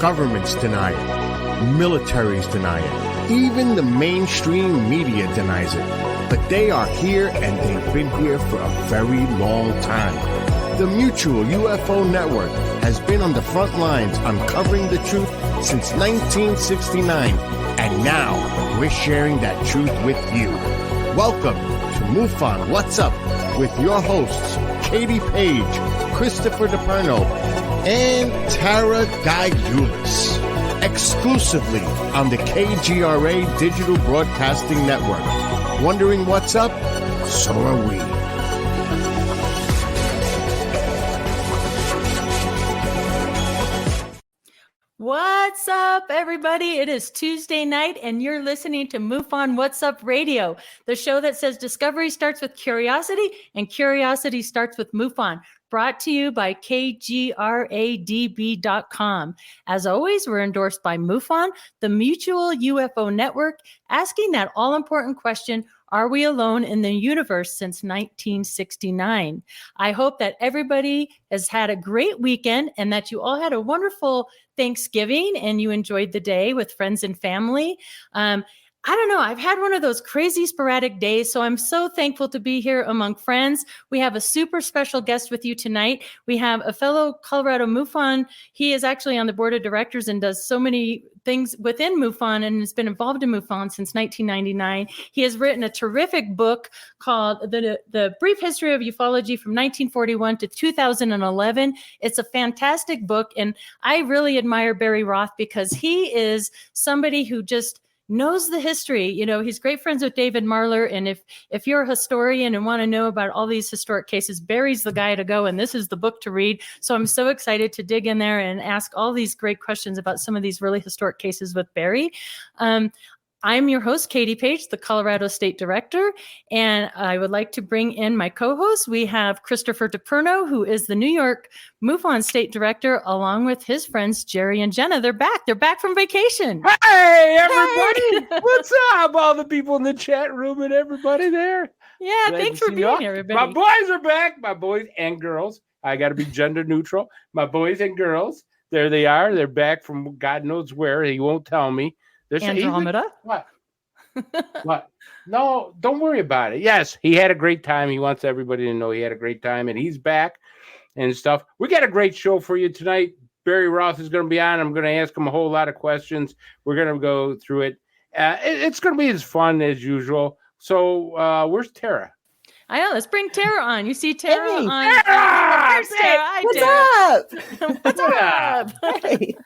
Governments deny it. Militaries deny it. Even the mainstream media denies it. But they are here, and they've been here for a very long time. The Mutual UFO Network has been on the front lines uncovering the truth since 1969, and now we're sharing that truth with you. Welcome to MUFON What's Up with your hosts, Katie Page, Christopher DePerno, and Tara Diulis, exclusively on the KGRA Digital Broadcasting Network. Wondering what's up? So are we. What's up, everybody? It is Tuesday night, and you're listening to MUFON What's Up Radio, the show that says discovery starts with curiosity, and curiosity starts with MUFON. Brought to you by KGRADB.com. As always, we're endorsed by MUFON, the Mutual UFO Network, asking that all-important question, are we alone in the universe since 1969? I hope that everybody has had a great weekend and that you all had a wonderful Thanksgiving and you enjoyed the day with friends and family. I don't know. I've had one of those crazy sporadic days, so I'm so thankful to be here among friends. We have a super special guest with you tonight. We have a fellow Colorado MUFON. He is actually on the board of directors and does so many things within MUFON and has been involved in MUFON since 1999. He has written a terrific book called The Brief History of Ufology from 1941 to 2011. It's a fantastic book, and I really admire Barry Roth because he is somebody who just knows the history. You know, he's great friends with David Marler. And if you're a historian and want to know about all these historic cases, Barry's the guy to go. And this is the book to read. So I'm so excited to dig in there and ask all these great questions about some of these really historic cases with Barry. I'm your host, Katie Page, the Colorado State Director, and I would like to bring in my co-host. We have Christopher DePerno, who is the New York MUFON State Director, along with his friends, Jerry and Jenna. They're back. They're back from vacation. Hey, everybody. Hey. What's up? All the people in the chat room and everybody there. Yeah, thanks for being here, everybody. My boys are back, my boys and girls. I got to be gender neutral. My boys and girls, there they are. They're back from God knows where. He won't tell me. Andromeda? What? What? No, don't worry about it. Yes, he had a great time. He wants everybody to know he had a great time, and he's back and stuff. We got a great show for you tonight. Barry Roth is going to be on. I'm going to ask him a whole lot of questions. We're going to go through it. It's going to be as fun as usual. So where's Tara? I know. Let's bring Tara on. You see Tara on. Tara! Tara. Hi, What's Tara. up? What's up? Hey.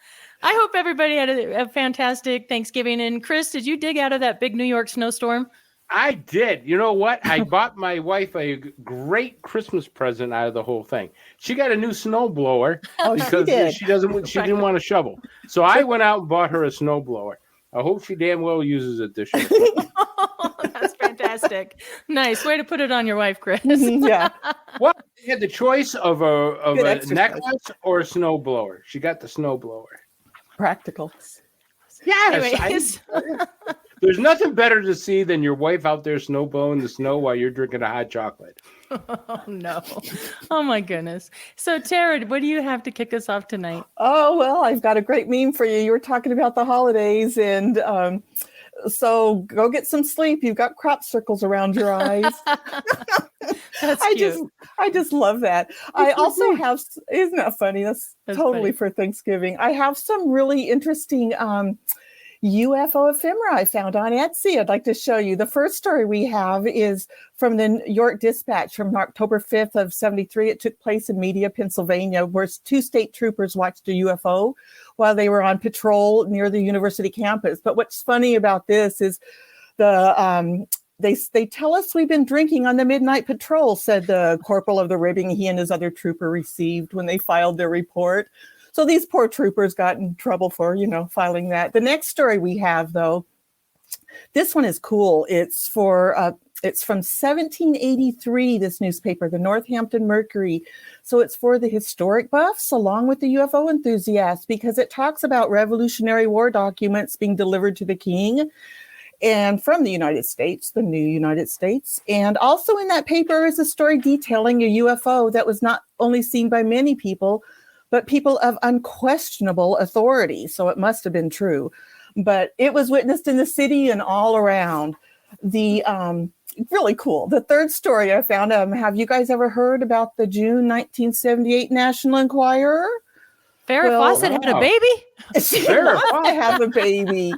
I hope everybody had a fantastic Thanksgiving. And Chris, did you dig out of that big New York snowstorm? I did. You know what? I bought my wife a great Christmas present out of the whole thing. She got a new snowblower because she didn't want to shovel. So I went out and bought her a snowblower. I hope she damn well uses it this year. Oh, that's fantastic. Nice way to put it on your wife, Chris. Yeah. Well, she had the choice of a necklace or a snowblower. She got the snowblower. Practical. Yes. There's nothing better to see than your wife out there snowblowing the snow while you're drinking a hot chocolate. Oh, no. Oh, my goodness. So, Tara, what do you have to kick us off tonight? Oh, well, I've got a great meme for you. You were talking about the holidays, and so go get some sleep. You've got crop circles around your eyes. That's cute. I just love that. I also have, isn't that funny? That's totally funny. For Thanksgiving. I have some really interesting UFO ephemera I found on Etsy. I'd like to show you. The first story we have is from the New York Dispatch from October 5th of 73. It took place in Media, Pennsylvania, where two state troopers watched a UFO while they were on patrol near the university campus. But what's funny about this is they tell us we've been drinking on the midnight patrol, said the corporal of the ribbing he and his other trooper received when they filed their report. So these poor troopers got in trouble for, filing that. The next story we have, though, this one is cool. It's from 1783, this newspaper, the Northampton Mercury. So it's for the historic buffs along with the UFO enthusiasts, because it talks about Revolutionary War documents being delivered to the king and from the United States, the new United States. And also in that paper is a story detailing a UFO that was not only seen by many people, but people of unquestionable authority. So it must have been true. But it was witnessed in the city and all around. The really cool. The third story I found, have you guys ever heard about the June 1978 National Enquirer? Farrah Fawcett had a baby? She wants to have a baby.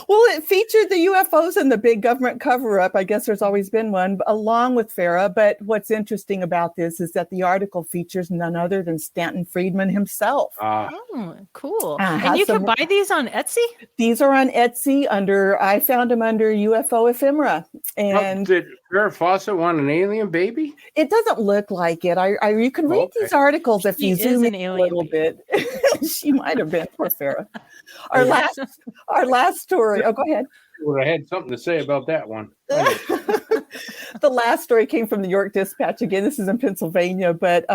Well, it featured the UFOs and the big government cover-up. I guess there's always been one, along with Farrah. But what's interesting about this is that the article features none other than Stanton Friedman himself. Oh, cool. And you can buy these on Etsy? These are on Etsy I found them under UFO ephemera. And did Farrah Fawcett want an alien baby? It doesn't look like it. You can read these articles if you zoom in a little bit. She might have been, poor Farrah. Our last story. Oh, go ahead. Well, I had something to say about that one. The last story came from the York Dispatch. Again, this is in Pennsylvania, but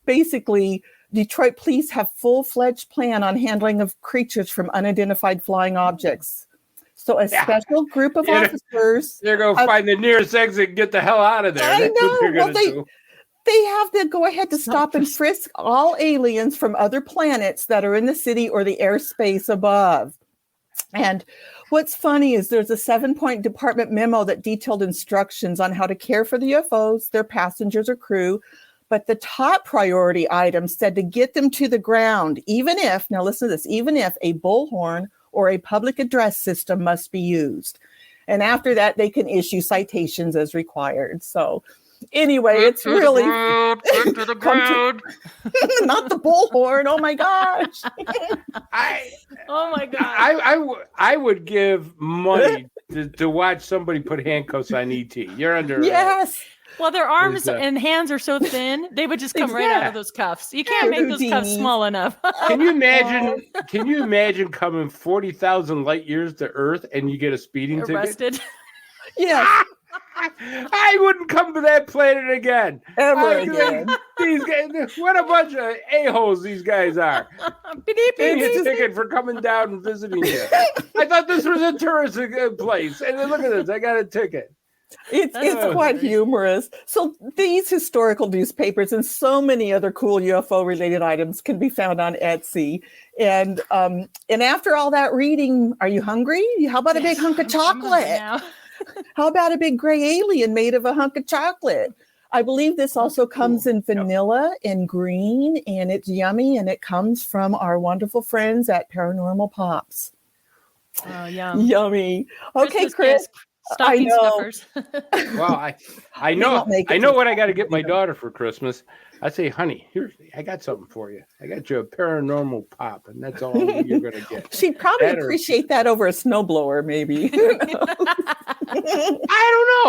basically, Detroit police have full-fledged plan on handling of creatures from unidentified flying objects. So a special group of officers. They're going to find the nearest exit and get the hell out of there. I know. They have the go-ahead to stop and frisk all aliens from other planets that are in the city or the airspace above. And what's funny is there's a 7-point department memo that detailed instructions on how to care for the UFOs, their passengers or crew. But the top priority item said to get them to the ground, even if a bullhorn or a public address system must be used. And after that, they can issue citations as required. So anyway, it's really to the ground. Not the bullhorn. Oh my gosh. I would give money to watch somebody put handcuffs on ET. You're under yes. Well, their arms and hands are so thin, they would just come right out of those cuffs. You can't make those cuffs small enough. Can you imagine? Can you imagine coming 40,000 light years to Earth and you get a speeding arrested? Yeah. I wouldn't come to that planet again. Ever again. These guys, what a bunch of a-holes these guys are. Paying a ticket for coming down and visiting you. I thought this was a tourist place. And then look at this. I got a ticket. It's quite humorous. So these historical newspapers and so many other cool UFO related items can be found on Etsy. And after all that reading, are you hungry? How about a big hunk of chocolate? How about a big gray alien made of a hunk of chocolate? I believe this also comes in vanilla and green, and it's yummy, and it comes from our wonderful friends at Paranormal Pops. Oh, yum. Yummy. Okay, Chris. Stocking stuffers. Well, I know what I got to get my daughter for Christmas. I say, honey, I got something for you. I got you a paranormal pop, and that's all you're going to get. She'd probably appreciate that over a snowblower, maybe. I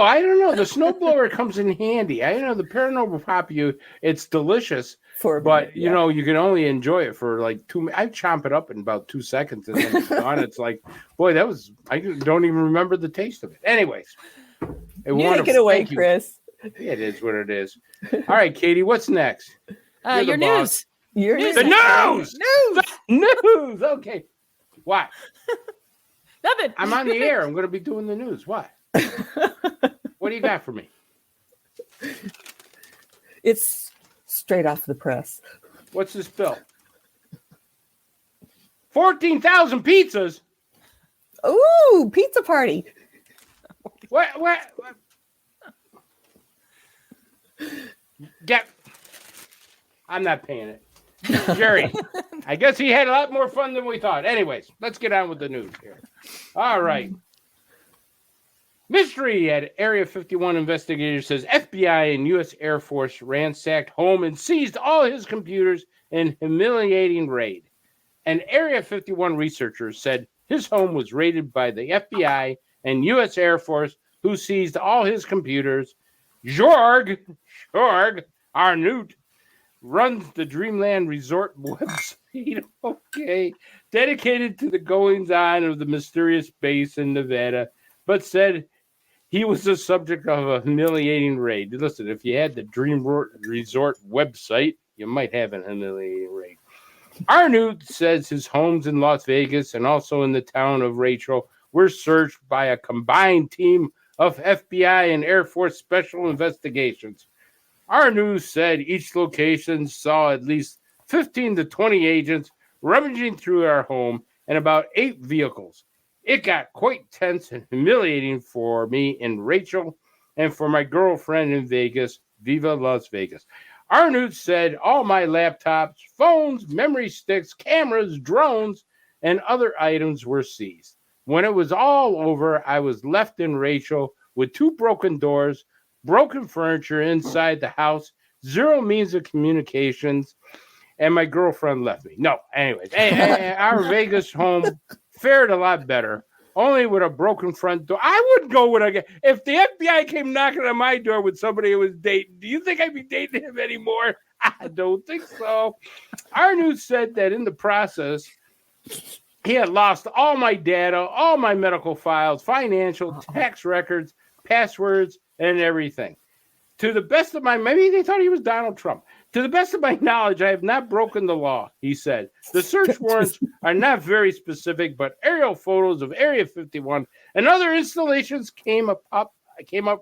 don't know. The snowblower comes in handy. I know the paranormal pop, it's delicious. But you know, you can only enjoy it for like 2 minutes. I chomp it up in about 2 seconds, and then it's gone. It's like, boy, I don't even remember the taste of it. Anyways, take it away, Chris. It is what it is. All right, Katie, what's next? Your news. The news. Okay. What? Nothing. I'm on the air. I'm going to be doing the news. What? What do you got for me? It's straight off the press. What's this bill? 14,000 pizzas. Ooh, pizza party. What? I'm not paying it. Jerry, I guess he had a lot more fun than we thought. Anyways, let's get on with the news here. All right. Mystery at Area 51 investigator says FBI and U.S. Air Force ransacked home and seized all his computers in humiliating raid. An Area 51 researcher said his home was raided by the FBI and U.S. Air Force, who seized all his computers. Jorg Arnott runs the Dreamland Resort website, dedicated to the goings-on of the mysterious base in Nevada, but said he was the subject of a humiliating raid. Listen, if you had the Dream Resort website, you might have a humiliating raid. Arnott says his homes in Las Vegas and also in the town of Rachel were searched by a combined team of FBI and Air Force Special Investigations. Arnott said each location saw at least 15 to 20 agents rummaging through our home and about 8 vehicles. It got quite tense and humiliating for me and Rachel and for my girlfriend in Vegas. Viva Las Vegas. Arnoot said all my laptops, phones, memory sticks, cameras, drones, and other items were seized. When it was all over, I was left in Rachel with 2 broken doors, broken furniture inside the house, 0 means of communications, and my girlfriend left me. No, anyways, our Vegas home fared a lot better, only with a broken front door. I wouldn't go with if the FBI came knocking on my door with somebody who was dating. Do you think I'd be dating him anymore? I don't think so. Arnoot said that in the process, he had lost all my data, all my medical files, financial, tax records, passwords, and everything. To the best of maybe they thought he was Donald Trump. To the best of my knowledge, I have not broken the law, he said. The search warrants are not very specific, but aerial photos of Area 51 and other installations came up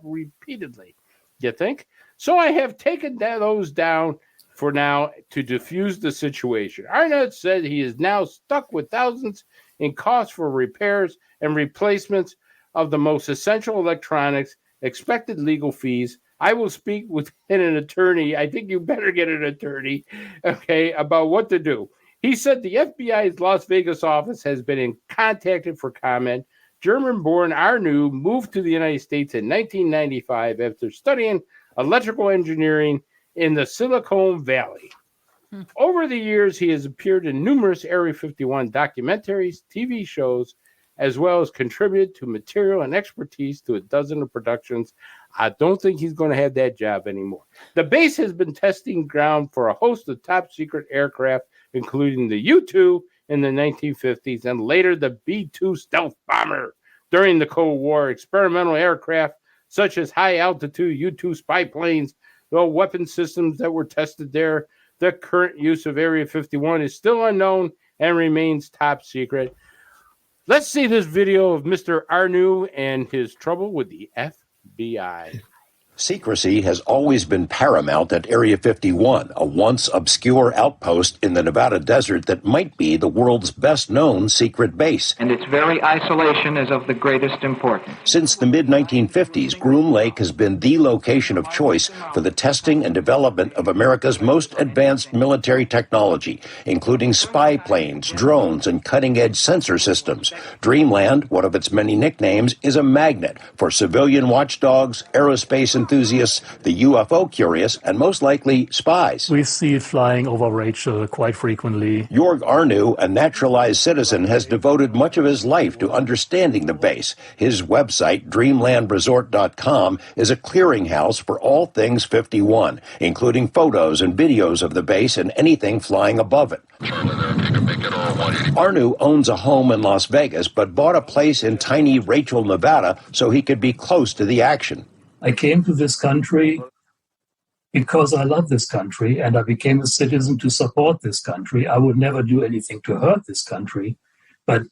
repeatedly. You think? So I have taken those down for now to diffuse the situation. Arnott said he is now stuck with thousands in costs for repairs and replacements of the most essential electronics, expected legal fees. I will speak with an attorney. I think you better get an attorney, okay, about what to do. He said the FBI's Las Vegas office has been contacted for comment. German-born Arnoot moved to the United States in 1995 after studying electrical engineering in the Silicon Valley. Over the years, he has appeared in numerous Area 51 documentaries, TV shows, as well as contributed to material and expertise to a dozen of productions. I don't think he's going to have that job anymore. The base has been testing ground for a host of top-secret aircraft, including the U-2 in the 1950s and later the B-2 stealth bomber during the Cold War. Experimental aircraft such as high-altitude U-2 spy planes, the weapon systems that were tested there. The current use of Area 51 is still unknown and remains top secret. Let's see this video of Mr. Arnoot and his trouble with the FBI. Secrecy has always been paramount at Area 51, a once obscure outpost in the Nevada desert that might be the world's best-known secret base. And its very isolation is of the greatest importance. Since the mid-1950s, Groom Lake has been the location of choice for the testing and development of America's most advanced military technology, including spy planes, drones, and cutting-edge sensor systems. Dreamland, one of its many nicknames, is a magnet for civilian watchdogs, aerospace enthusiasts, the UFO curious, and most likely spies. We see it flying over Rachel quite frequently. Jorg Arnoot, a naturalized citizen, has devoted much of his life to understanding the base. His website, dreamlandresort.com, is a clearinghouse for all things 51, including photos and videos of the base and anything flying above it. Arnoot owns a home in Las Vegas, but bought a place in tiny Rachel, Nevada, so he could be close to the action. I came to this country because I love this country, and I became a citizen to support this country. I would never do anything to hurt this country, but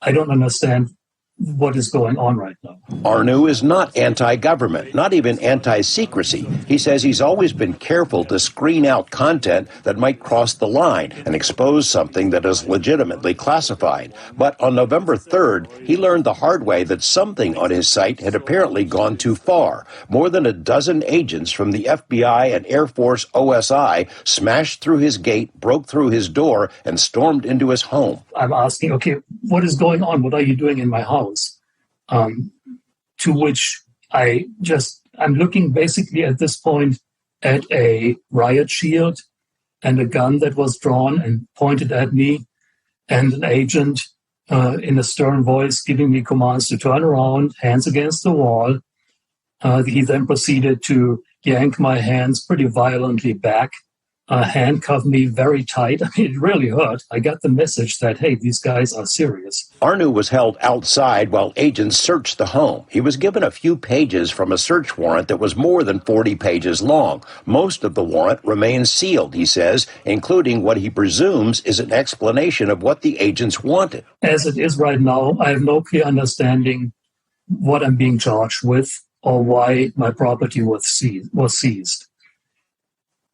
I don't understand what is going on right now. Arnoot is not anti-government, not even anti-secrecy. He says he's always been careful to screen out content that might cross the line and expose something that is legitimately classified. But on November 3rd, he learned the hard way that something on his site had apparently gone too far. More than a dozen agents from the FBI and Air Force OSI smashed through his gate, broke through his door, and stormed into his home. I'm asking, okay, what is going on? What are you doing in my house? To which I'm looking basically at this point at a riot shield and a gun that was drawn and pointed at me, and an agent in a stern voice giving me commands to turn around, hands against the wall. He then proceeded to yank my hands pretty violently back, handcuffed me very tight. I mean, it really hurt. I got the message that, hey, these guys are serious. Arnoot was held outside while agents searched the home. He was given a few pages from a search warrant that was more than 40 pages long. Most of the warrant remains sealed, he says, including what he presumes is an explanation of what the agents wanted. As it is right now, I have no clear understanding what I'm being charged with or why my property was seized.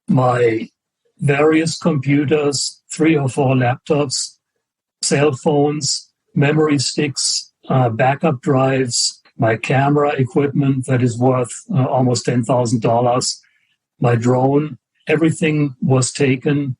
My various computers, 3 or 4 laptops, cell phones, memory sticks, backup drives, my camera equipment that is worth almost $10,000, my drone. Everything was taken.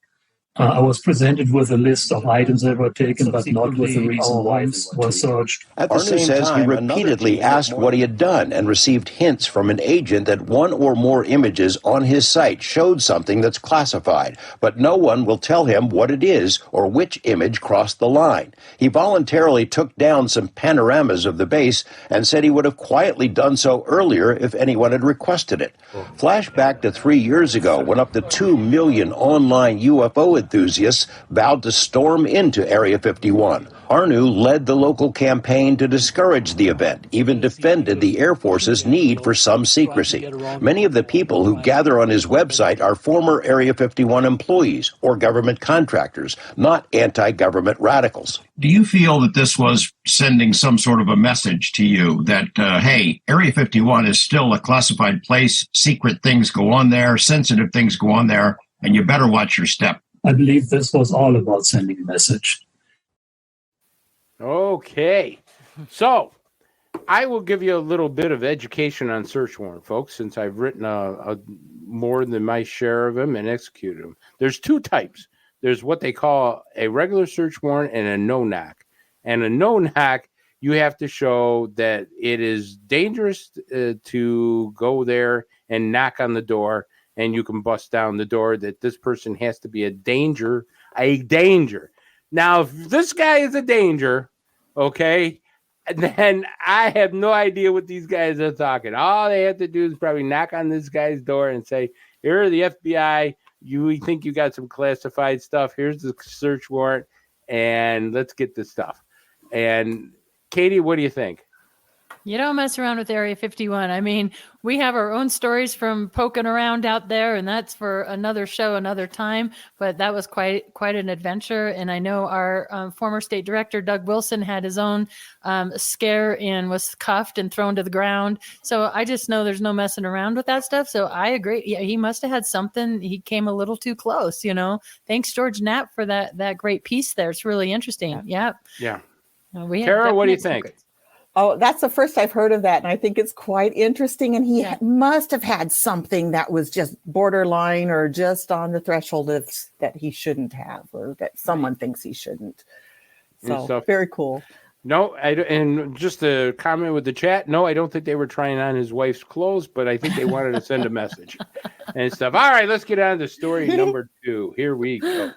I was presented with a list of items that were taken, but not with the reason why they were searched. At the same time, he repeatedly asked what he had done and received hints from an agent that one or more images on his site showed something that's classified, but no one will tell him what it is or which image crossed the line. He voluntarily took down some panoramas of the base and said he would have quietly done so earlier if anyone had requested it. Flashback to 3 years ago when up to 2 million online UFO enthusiasts vowed to storm into Area 51. Arnu led the local campaign to discourage the event, even defended the Air Force's need for some secrecy. Many of the people who gather on his website are former Area 51 employees or government contractors, not anti-government radicals. Do you feel that this was sending some sort of a message to you that, hey, Area 51 is still a classified place, secret things go on there, sensitive things go on there, and you better watch your step? I believe this was all about sending a message. Okay. So I will give you a little bit of education on search warrant, folks, since I've written more than my share of them and executed them. There's 2 types. There's what they call a regular search warrant and a no-knock. And a no-knock, you have to show that it is dangerous to go there and knock on the door, and you can bust down the door, that this person has to be a danger. Now, if this guy is a danger, okay, then I have no idea what these guys are talking. All they have to do is probably knock on this guy's door and say, here are the FBI. You think you got some classified stuff. Here's the search warrant, and let's get this stuff. And Katie, what do you think? You don't mess around with Area 51. I mean, we have our own stories from poking around out there, and that's for another show, another time. But that was quite an adventure. And I know our former state director, Doug Wilson, had his own scare and was cuffed and thrown to the ground. So I just know there's no messing around with that stuff. So I agree. Yeah, he must have had something. He came a little too close, you know. Thanks, George Knapp, for that great piece there. It's really interesting. Yeah. Kara, what do you think? Secrets. Oh, that's the first I've heard of that. And I think it's quite interesting. And he must have had something that was just borderline or just on the threshold of that he shouldn't have, or that someone thinks he shouldn't. So very cool. No, and just to comment with the chat, no, I don't think they were trying on his wife's clothes, but I think they wanted to send a message and stuff. All right, let's get on to story number 2. Here we go.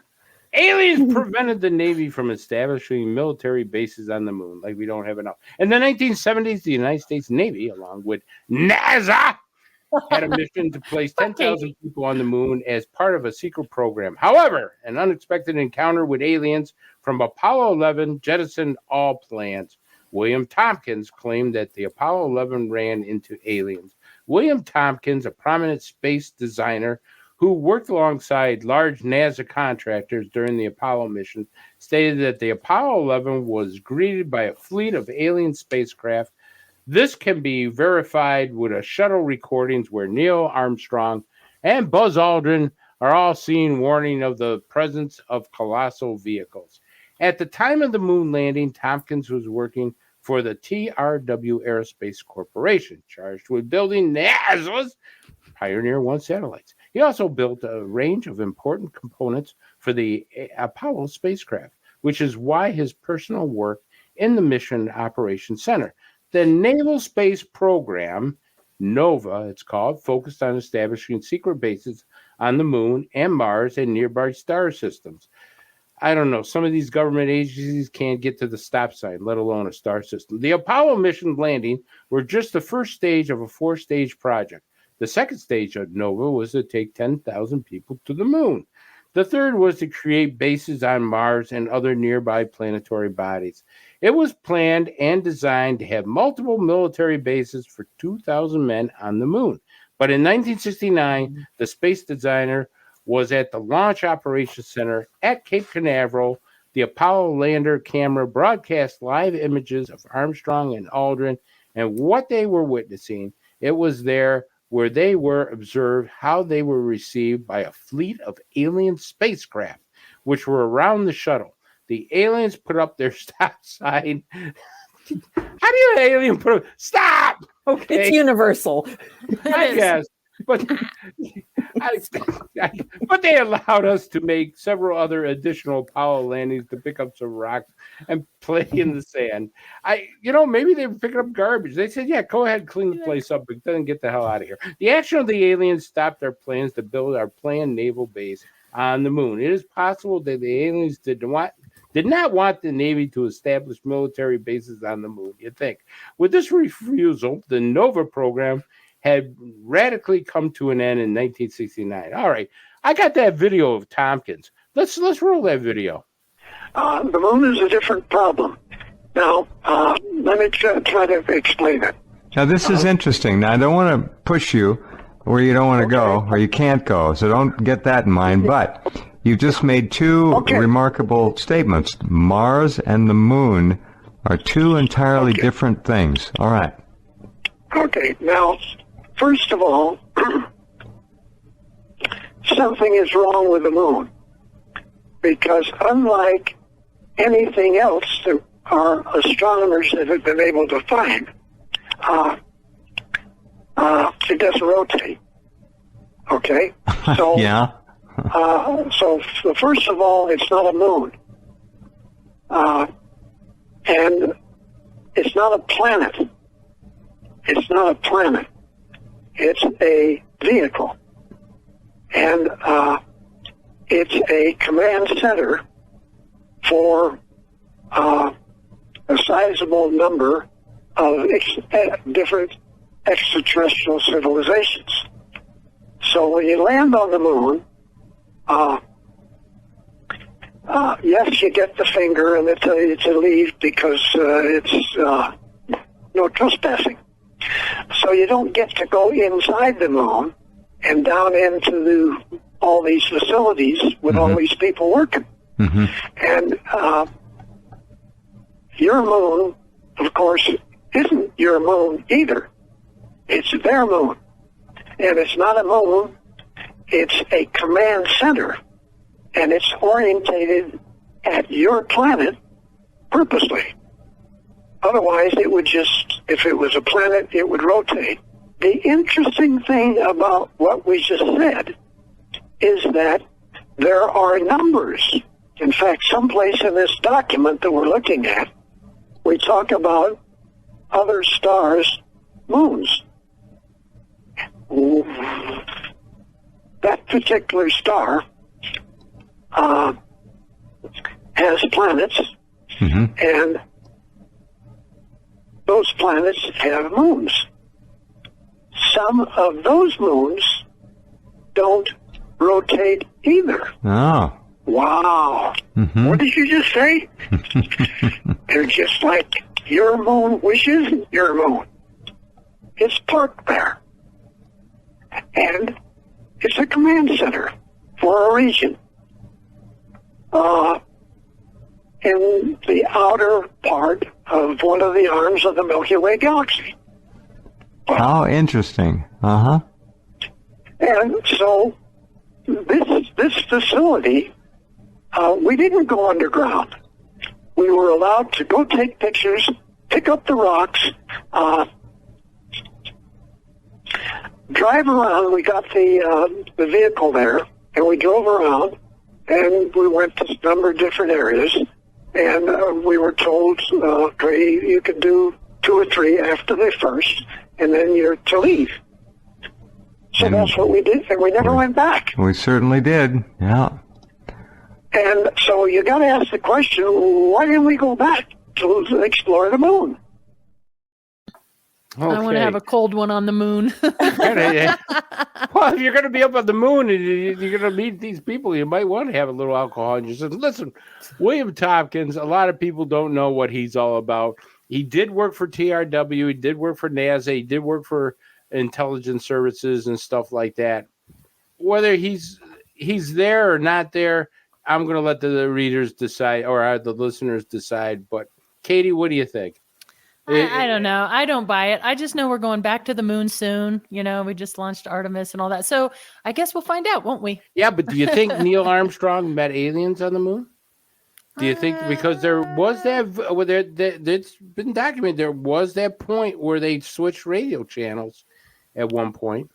Aliens prevented the Navy from establishing military bases on the moon, like we don't have enough. In the 1970s, the United States Navy, along with NASA, had a mission to place 10,000 people on the moon as part of a secret program. However, an unexpected encounter with aliens from Apollo 11 jettisoned all plans. William Tompkins claimed that the Apollo 11 ran into aliens. William Tompkins, a prominent space designer who worked alongside large NASA contractors during the Apollo mission, stated that the Apollo 11 was greeted by a fleet of alien spacecraft. This can be verified with a shuttle recordings where Neil Armstrong and Buzz Aldrin are all seen warning of the presence of colossal vehicles. At the time of the moon landing, Tompkins was working for the TRW Aerospace Corporation, charged with building NASA's Pioneer 1 satellites. He also built a range of important components for the Apollo spacecraft, which is why his personal work in the Mission Operations Center. The Naval Space Program, NOVA, it's called, focused on establishing secret bases on the moon and Mars and nearby star systems. I don't know. Some of these government agencies can't get to the stop sign, let alone a star system. The Apollo mission landing were just the first stage of a 4-stage project. The second stage of NOVA was to take 10,000 people to the moon. The third was to create bases on Mars and other nearby planetary bodies. It was planned and designed to have multiple military bases for 2,000 men on the moon. But in 1969, the space designer was at the Launch Operations Center at Cape Canaveral. The Apollo lander camera broadcast live images of Armstrong and Aldrin and what they were witnessing. It was there where they were observed how they were received by a fleet of alien spacecraft, which were around the shuttle. The aliens put up their stop sign. How do you alien put up stop? Okay, It's universal. I guess, but but they allowed us to make several other additional Apollo landings to pick up some rocks and play in the sand. Maybe they were picking up garbage. They said, "Yeah, go ahead, clean the place up, but then get the hell out of here." The action of the aliens stopped their plans to build our planned naval base on the moon. It is possible that the aliens did not want the Navy to establish military bases on the moon, you think. With this refusal, the NOVA program had radically come to an end in 1969. All right, I got that video of Tompkins. Let's roll that video. The moon is a different problem. Now, let me try to explain it. Now, this is interesting. Now, I don't want to push you where you don't want to go or you can't go, so don't get that in mind. But you just made two remarkable statements. Mars and the moon are two entirely different things. All right. Okay. Now, first of all, something is wrong with the moon, because unlike anything else that our astronomers that have been able to find, it doesn't rotate. Okay? So, yeah. So first of all, it's not a moon. And it's not a planet. It's not a planet. It's a vehicle. And it's a command center for a sizable number of different extraterrestrial civilizations. So when you land on the moon, yes, you get the finger and they tell you to leave because it's no trespassing. So you don't get to go inside the moon and down into all these facilities with all these people working. And your moon, of course, isn't your moon either. It's their moon. And it's not a moon, it's a command center. And it's orientated at your planet purposely. Otherwise, it would just, if it was a planet, it would rotate. The interesting thing about what we just said is that there are numbers. In fact, someplace in this document that we're looking at, we talk about other stars' moons. That particular star has planets, and those planets have moons. Some of those moons don't rotate either. Oh. Wow. What did you just say? They're just like your moon, which isn't your moon. It's parked there. And it's a command center for a region. In the outer part of one of the arms of the Milky Way galaxy. How interesting. And so this facility, we didn't go underground. We were allowed to go take pictures, pick up the rocks, drive around. We got the vehicle there, and we drove around, and we went to a number of different areas, and we were told, you can do 2 or 3 after the first, and then you're to leave. So that's what we did, and we never went back. We certainly did, yeah. And so you got to ask the question, why didn't we go back to explore the moon? Okay. I want to have a cold one on the moon. Well, if you're going to be up on the moon and you're going to meet these people, you might want to have a little alcohol in your system. Listen, William Tompkins, a lot of people don't know what he's all about. He did work for TRW. He did work for NASA. He did work for intelligence services and stuff like that. Whether he's there or not there, I'm going to let the readers decide, or the listeners decide. But Katie, what do you think? I don't know. I don't buy it. I just know we're going back to the moon soon. You know, we just launched Artemis and all that. So I guess we'll find out, won't we? Yeah, but do you think Neil Armstrong met aliens on the moon? Do you think because there was that? Well, it's been documented. There was that point where they switched radio channels at one point.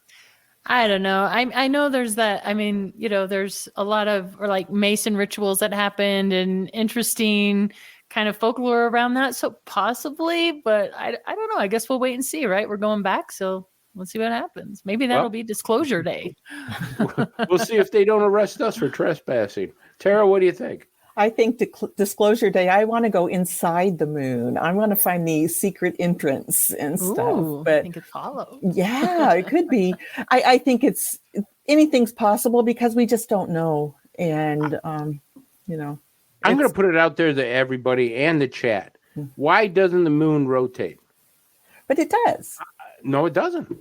I don't know. I know there's that. I mean, you know, there's a lot of like Mason rituals that happened and interesting kind of folklore around that. So possibly, but I don't know. I guess we'll wait and see, right? We're going back. So let's see what happens. Maybe that'll be disclosure day. We'll see if they don't arrest us for trespassing. Tara, what do you think? I think disclosure day, I want to go inside the moon. I want to find the secret entrance and stuff. But I think it's hollow. Yeah, it could be. I think anything's possible because we just don't know. And, you know. I'm going to put it out there to everybody and the chat. Why doesn't the moon rotate? But it does. No, it doesn't.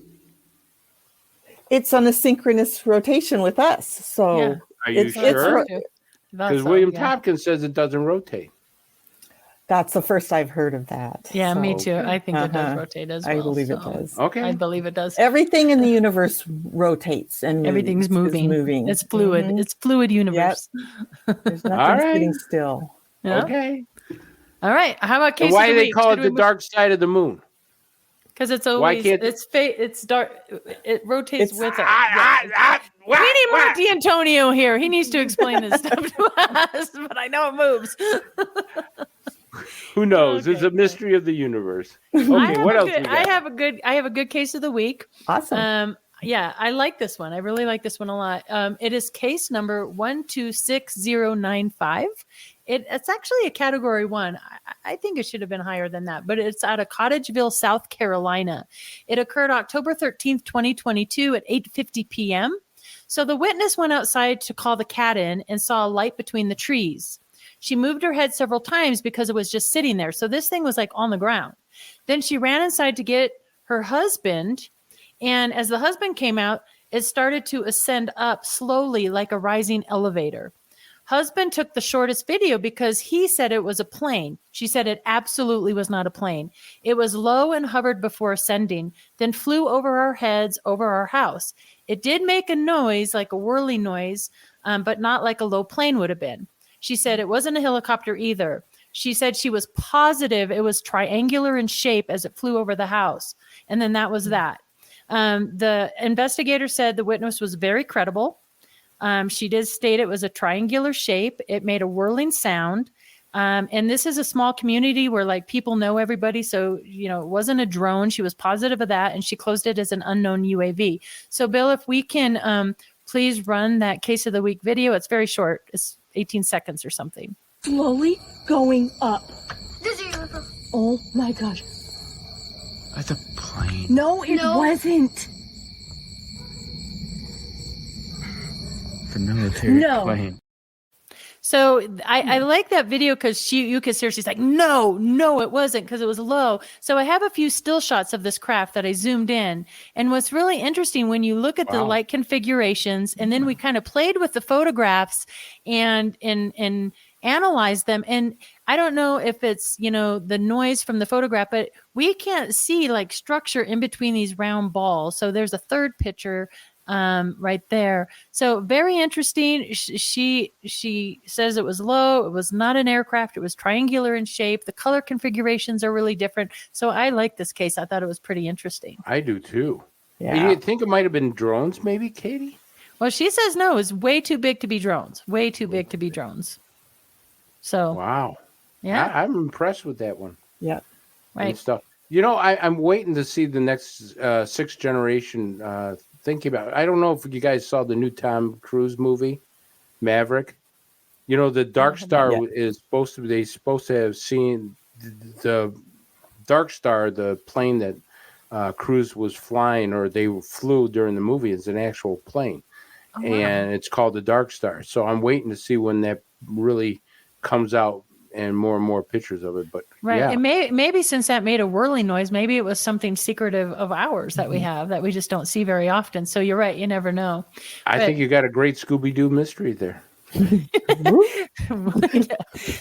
It's on a synchronous rotation with us. So Yeah. Are you sure? Because So, William yeah. Tompkins says it doesn't rotate. That's the first I've heard of that. Yeah, So, me too. I think it does rotate as well. I believe it so does. Okay. I believe it does. Everything in the universe rotates and moves, Everything's is moving. moving. It's fluid. Mhm. It's fluid universe. There's nothing All right. sitting still. Yeah. Okay. All right. How about case And why of do the they week? call it the dark side of the moon? Because it's always can't- it's dark. It rotates It's- with it. We need more D'Antonio here. He needs to explain this stuff to us, but I know it moves. Who knows? It's Okay, a mystery of the universe. I Okay, have what a else? good- we got? I have a good case of the week. Awesome. Yeah, I like this one. I really like this one a lot. It is case number 126095. It's actually a category 1. I think it should have been higher than that, but it's out of Cottageville, South Carolina. It occurred October 13th, 2022 at 8:50 p.m. So the witness went outside to call the cat in and saw a light between the trees. She moved her head several times because it was just sitting there. So this thing was like on the ground. Then she ran inside to get her husband. And as the husband came out, it started to ascend up slowly like a rising elevator. Husband took the shortest video because he said it was a plane. She said it absolutely was not a plane. It was low and hovered before ascending, then flew over our heads, over our house. It did make a noise, like a whirling noise, but not like a low plane would have been. She said it wasn't a helicopter either. She said she was positive it was triangular in shape as it flew over the house. And then that was that. The investigator said the witness was very credible. She did state it was a triangular shape. It made a whirling sound. And this is a small community where like people know everybody. So, you know, it wasn't a drone. She was positive of that. And she closed it as an unknown UAV. So Bill, if we can please run that case of the week video. It's very short. It's 18 seconds or something. Slowly going up. Oh my gosh. That's a plane. No, it wasn't. The military No. plane. So I like that video because you could seriously like, no, it wasn't because it was low. So I have a few still shots of this craft that I zoomed in. And what's really interesting when you look at the light configurations, and then we kind of played with the photographs and analyzed them. And I don't know if it's, you know, the noise from the photograph, but we can't see like structure in between these round balls. So there's a third picture right there. So very interesting. She says it was low. It was not an aircraft. It was triangular in shape. The color configurations are really different. So I like this case. I thought it was pretty interesting. I do too. Yeah. You think it might have been drones, maybe, Katie? Well, she says no. It's way too big to be drones. Way too big to be drones. So Wow. yeah, I'm impressed with that one. Yeah. right. And stuff. You know, I'm waiting to see the next sixth generation. Thinking about it. I don't know if you guys saw the new Tom Cruise movie, Maverick. You know, the Dark Star is supposed to have seen the Dark Star, the plane that Cruise was flying, or they flew during the movie, is an actual plane. Oh, wow. And it's called the Dark Star. So I'm waiting to see when that really comes out and more pictures of it. But Right. yeah. And maybe since that made a whirling noise, maybe it was something secretive of ours that we have that we just don't see very often. So you're right. You never know. I think you got a great Scooby-Doo mystery there. Yeah.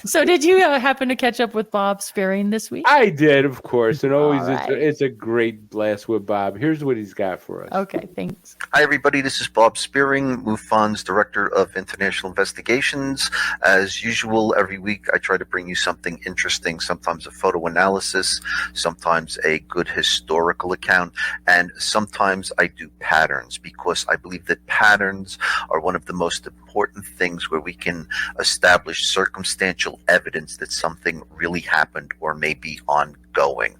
So did you happen to catch up with Bob Spearing this week? I did, of course, and always All right. it's a great blast with Bob. Here's what he's got for us. Okay, thanks. Hi, everybody. This is Bob Spearing, MUFON's Director of International Investigations. As usual, every week I try to bring you something interesting, sometimes a photo analysis, sometimes a good historical account, and sometimes I do patterns, because I believe that patterns are one of the most important things where we can establish circumstantial evidence that something really happened or may be ongoing.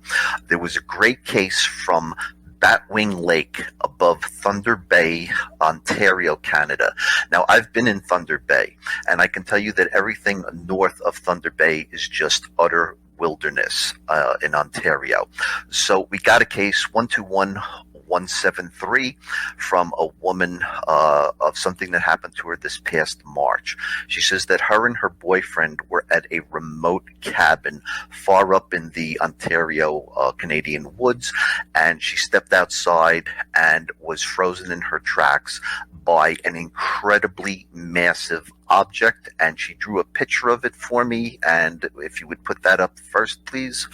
There was a great case from Batwing Lake above Thunder Bay, Ontario, Canada. Now, I've been in Thunder Bay, and I can tell you that everything north of Thunder Bay is just utter wilderness in Ontario. So we got a case 121173 from a woman of something that happened to her this past March. She says that her and her boyfriend were at a remote cabin far up in the Ontario Canadian woods, and she stepped outside and was frozen in her tracks by an incredibly massive object, and she drew a picture of it for me. And if you would put that up first, please.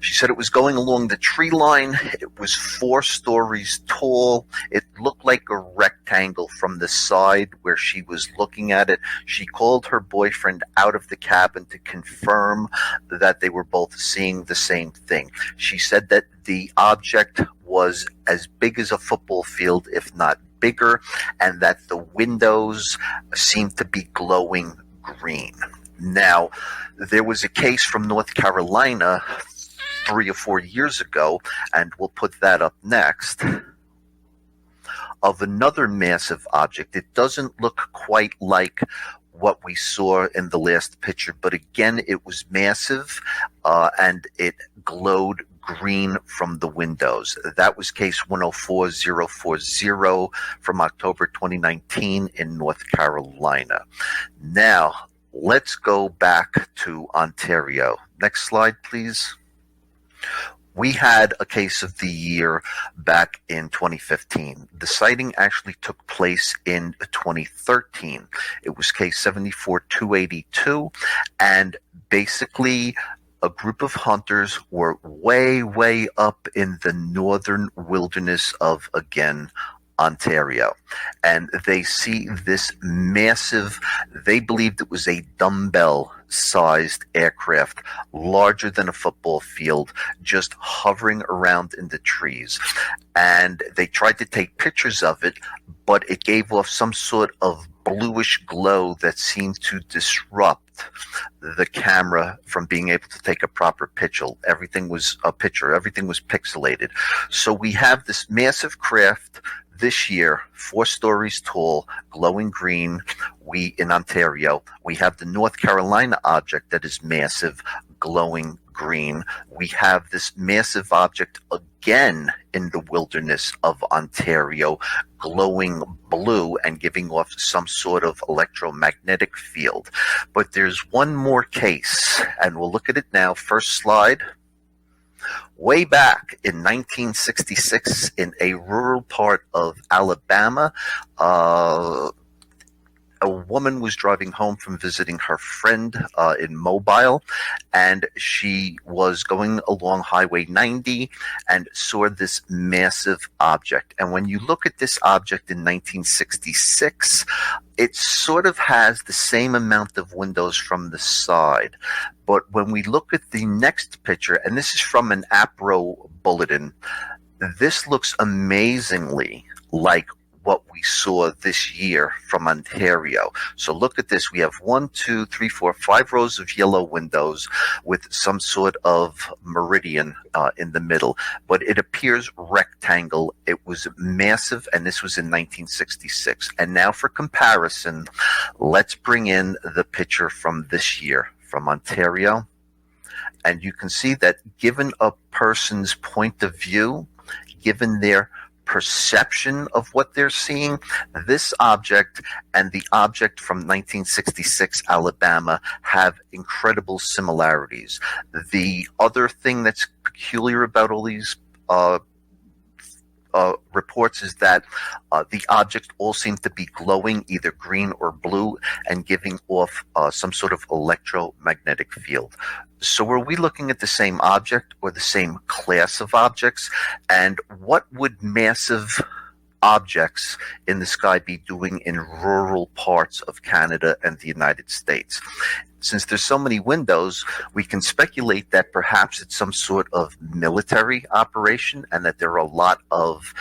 She said it was going along the tree line. It was 4 stories tall. It looked like a rectangle from the side where she was looking at it. She called her boyfriend out of the cabin to confirm that they were both seeing the same thing. She said that the object was as big as a football field, if not bigger, and that the windows seemed to be glowing green. Now, there was a case from North Carolina 3 or 4 years ago, and we'll put that up next, of another massive object. It doesn't look quite like what we saw in the last picture, but again, it was massive, and it glowed green from the windows. That was case 104040 from October 2019 in North Carolina. Now, let's go back to Ontario. Next slide, please. We had a case of the year back in 2015. The sighting actually took place in 2013. It was case 74282, and basically a group of hunters were way up in the northern wilderness of, again, Ontario. And they see this massive, they believed it was a dumbbell-sized aircraft, larger than a football field, just hovering around in the trees. And they tried to take pictures of it, but it gave off some sort of bluish glow that seemed to disrupt the camera from being able to take a proper picture. Everything was pixelated. So we have this massive craft this year, 4 stories tall, glowing green. In Ontario, we have the North Carolina object that is massive, glowing green. We have this massive object again in the wilderness of Ontario, glowing blue and giving off some sort of electromagnetic field. But there's one more case, and we'll look at it now. First slide. Way back in 1966, in a rural part of Alabama, a woman was driving home from visiting her friend in Mobile, and she was going along Highway 90 and saw this massive object. And when you look at this object in 1966, it sort of has the same amount of windows from the side. But when we look at the next picture, and this is from an APRO bulletin, this looks amazingly like what we saw this year from Ontario. So look at this. We have 1, 2, 3, 4, 5 rows of yellow windows with some sort of meridian in the middle, but it appears rectangle. It was massive, and this was in 1966. And now for comparison, let's bring in the picture from this year from Ontario. And you can see that given a person's point of view, given their perception of what they're seeing, this object and the object from 1966 Alabama have incredible similarities. The other thing that's peculiar about all these reports is that the objects all seem to be glowing either green or blue and giving off some sort of electromagnetic field. So are we looking at the same object or the same class of objects? And what would massive objects in the sky be doing in rural parts of Canada and the United States? Since there's so many windows, we can speculate that perhaps it's some sort of military operation and that there are a lot of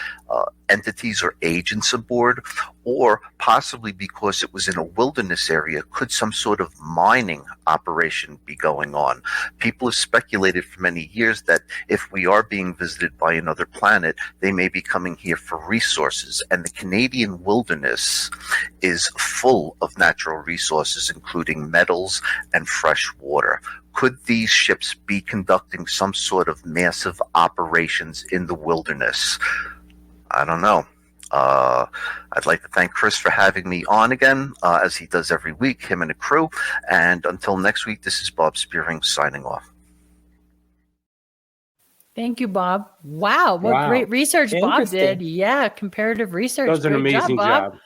entities or agents aboard, or possibly because it was in a wilderness area, could some sort of mining operation be going on? People have speculated for many years that if we are being visited by another planet, they may be coming here for resources. And the Canadian wilderness is full of natural resources, including metals and fresh water. Could these ships be conducting some sort of massive operations in the wilderness? I don't know. I'd like to thank Chris for having me on again, as he does every week, him and the crew. And until next week, this is Bob Spearing signing off. Thank you, Bob. Wow, what great research Bob did. Yeah, comparative research. Does an amazing job.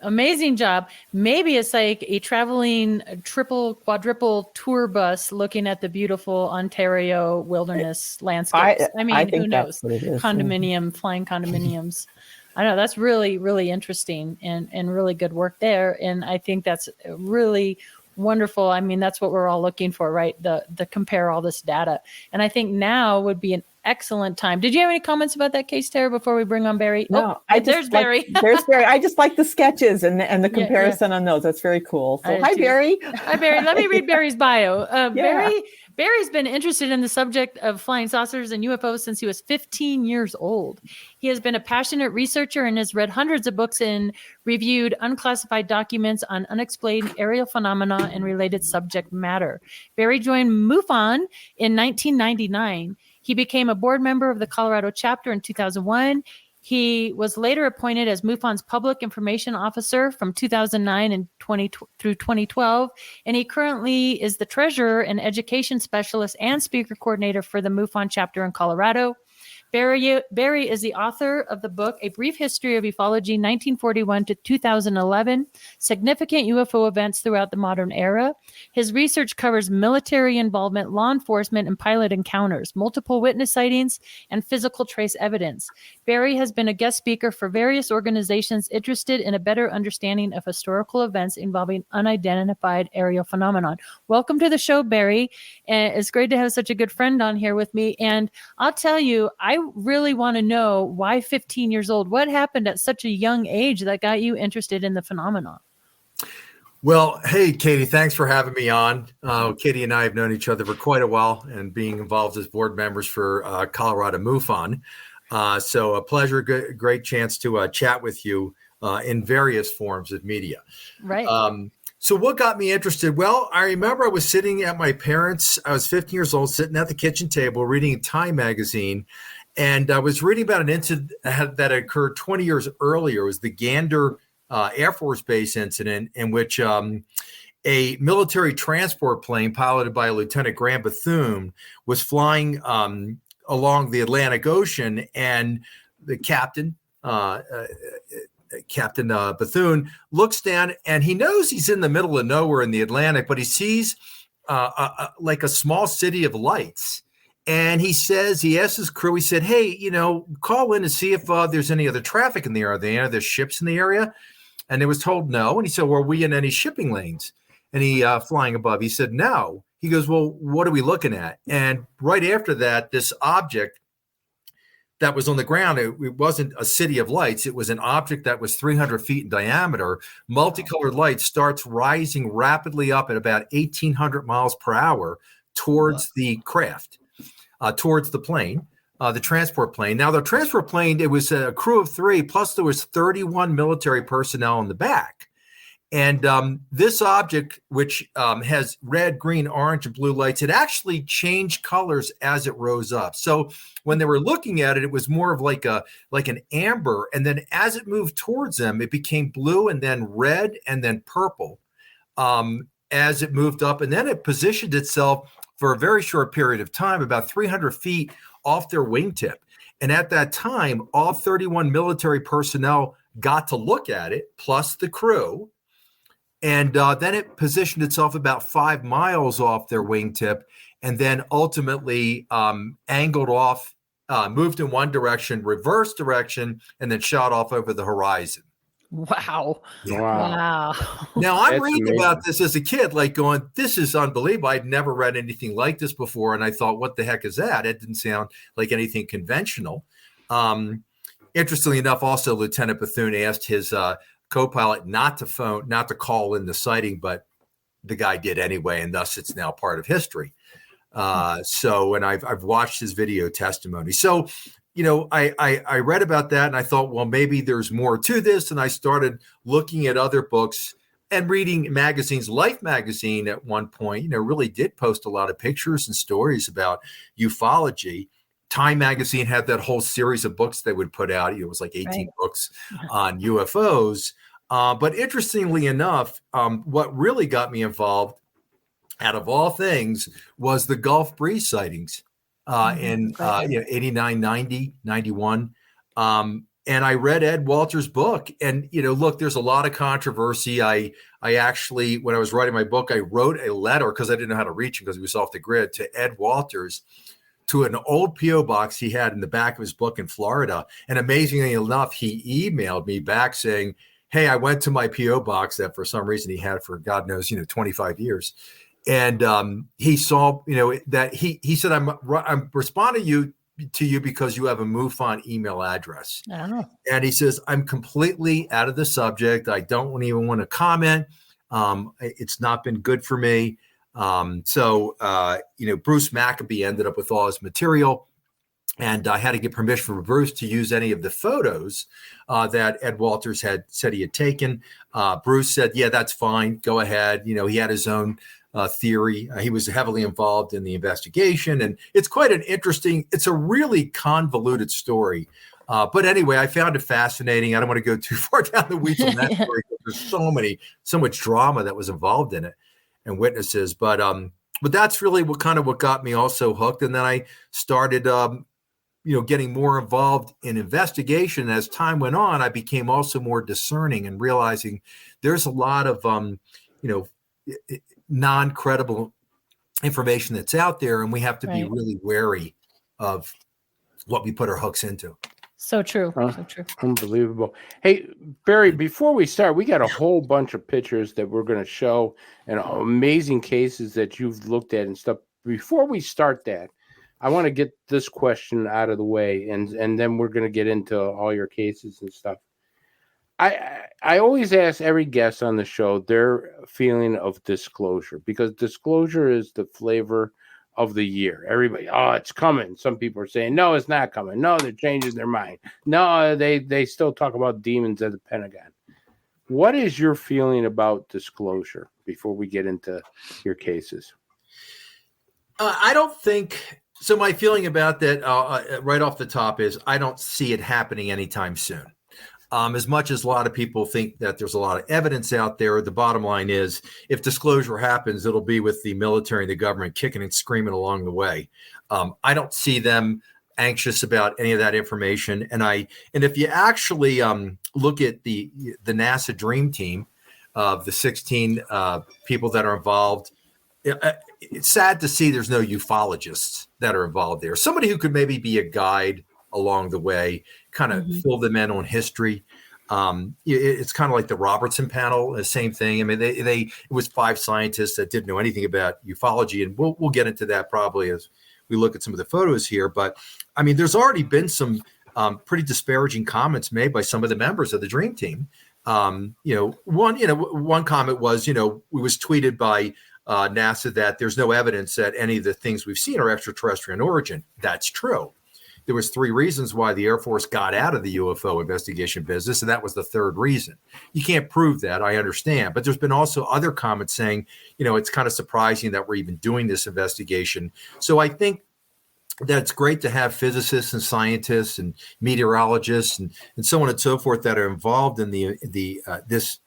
Amazing job. Maybe it's like a traveling triple, quadruple tour bus looking at the beautiful Ontario wilderness landscapes. I mean, who knows? Condominium, flying condominiums. I know that's really, really interesting and really good work there. And I think that's really wonderful. I mean, that's what we're all looking for, right? The compare all this data. And I think now would be an excellent time. Did you have any comments about that case, Tara, before we bring on Barry? No, there's Barry. There's Barry. I just like the sketches and the comparison on those. That's very cool. So hi, Barry. Hi, Barry. Let me read Barry's bio. Barry's been interested in the subject of flying saucers and UFOs since he was 15 years old. He has been a passionate researcher and has read hundreds of books and reviewed unclassified documents on unexplained aerial phenomena and related subject matter. Barry joined MUFON in 1999. He became a board member of the Colorado chapter in 2001. He was later appointed as MUFON's Public Information Officer from 2009 and through 2012, and he currently is the treasurer and education specialist and speaker coordinator for the MUFON chapter in Colorado. Barry is the author of the book, A Brief History of Ufology, 1941 to 2011, Significant UFO Events Throughout the Modern Era. His research covers military involvement, law enforcement, and pilot encounters, multiple witness sightings, and physical trace evidence. Barry has been a guest speaker for various organizations interested in a better understanding of historical events involving unidentified aerial phenomenon. Welcome to the show, Barry. And it's great to have such a good friend on here with me. And I'll tell you, I really want to know why 15 years old. What happened at such a young age that got you interested in the phenomenon? Well, hey, Katie, thanks for having me on. Katie and I have known each other for quite a while and being involved as board members for Colorado MUFON. So a pleasure, great chance to chat with you in various forms of media. Right. So what got me interested? Well, I remember I was sitting at my parents', I was 15 years old, sitting at the kitchen table reading Time magazine. And I was reading about an incident that occurred 20 years earlier. It was the Gander Air Force Base incident in which a military transport plane piloted by Lieutenant Grant Bethune was flying along the Atlantic Ocean, and the captain, Captain Bethune, looks down and he knows he's in the middle of nowhere in the Atlantic, but he sees like a small city of lights. And he asks his crew, he said, hey, call in and see if there's any other traffic in the area. Are there any other ships in the area? And they was told no. And he said, well, are we in any shipping lanes? And he flying above, he said, no. He goes, well, what are we looking at? And right after that, this object that was on the ground, it wasn't a city of lights. It was an object that was 300 feet in diameter. Multicolored light starts rising rapidly up at about 1,800 miles per hour towards the craft. Towards the plane, the transport plane. Now, the transport plane, it was a crew of 3, plus there was 31 military personnel in the back. And this object, which has red, green, orange, and blue lights, it actually changed colors as it rose up. So when they were looking at it, it was more of like an amber. And then as it moved towards them, it became blue and then red and then purple as it moved up. And then it positioned itself for a very short period of time, about 300 feet off their wingtip. And at that time, all 31 military personnel got to look at it, plus the crew. And then it positioned itself about 5 miles off their wingtip, and then ultimately angled off, moved in one direction, reverse direction, and then shot off over the horizon. Wow. Yeah. Wow. Now, I'm That's reading amazing. about this as a kid, like going, this is unbelievable. I'd never read anything like this before. And I thought, what the heck is that? It didn't sound like anything conventional. Interestingly enough, also, Lieutenant Bethune asked his co-pilot not to call in the sighting, but the guy did anyway. And thus it's now part of history. And I've watched his video testimony. So, I read about that and I thought, well, maybe there's more to this. And I started looking at other books and reading magazines. Life magazine at one point, really did post a lot of pictures and stories about ufology. Time magazine had that whole series of books they would put out. It was like 18 books on UFOs. But interestingly enough, what really got me involved, out of all things, was the Gulf Breeze sightings in 89, 90, 91. And I read Ed Walters' book. And, look, there's a lot of controversy. I actually, when I was writing my book, I wrote a letter, because I didn't know how to reach him because he was off the grid, to Ed Walters, to an old P.O. box he had in the back of his book in Florida. And amazingly enough, he emailed me back saying, hey, I went to my P.O. box that for some reason he had for God knows, 25 years. And he saw, that he said, I'm responding to you because you have a MUFON email address. Oh. And he says, I'm completely out of the subject. I don't even want to comment. It's not been good for me. Bruce Maccabee ended up with all his material, and I had to get permission from Bruce to use any of the photos that Ed Walters had said he had taken. Bruce said, yeah, that's fine. Go ahead. He had his own theory. He was heavily involved in the investigation, and it's quite it's a really convoluted story. But anyway, I found it fascinating. I don't want to go too far down the weeds on that story, because there's so much drama that was involved in it and witnesses. But that's really what got me also hooked. And then I started, getting more involved in investigation. As time went on, I became also more discerning and realizing there's a lot of, non-credible information that's out there, and we have to be really wary of what we put our hooks into. So true. So true. Unbelievable. Hey, Barry, before we start, we got a whole bunch of pictures that we're going to show and amazing cases that you've looked at and stuff. Before we start that, I want to get this question out of the way, and then we're going to get into all your cases and stuff. I always ask every guest on the show their feeling of disclosure, because disclosure is the flavor of the year. Everybody, it's coming. Some people are saying, no, it's not coming. No, they're changing their mind. No, they still talk about demons at the Pentagon. What is your feeling about disclosure before we get into your cases? I don't think so. My feeling about that right off the top is I don't see it happening anytime soon. As much as a lot of people think that there's a lot of evidence out there, the bottom line is if disclosure happens, it'll be with the military and the government kicking and screaming along the way. I don't see them anxious about any of that information. And if you actually look at the NASA Dream Team of the 16 people that are involved, it's sad to see there's no ufologists that are involved there. Somebody who could maybe be a guide along the way, kind of fill them in on history. It's kind of like the Robertson panel, the same thing. I mean, it was 5 scientists that didn't know anything about ufology, and we'll get into that probably as we look at some of the photos here. But I mean, there's already been some pretty disparaging comments made by some of the members of the Dream Team. One comment was, it was tweeted by NASA that there's no evidence that any of the things we've seen are extraterrestrial in origin. That's true. There was 3 reasons why the Air Force got out of the UFO investigation business, and that was the 3rd reason. You can't prove that, I understand. But there's been also other comments saying, it's kind of surprising that we're even doing this investigation. So I think that it's great to have physicists and scientists and meteorologists and so on and so forth that are involved in this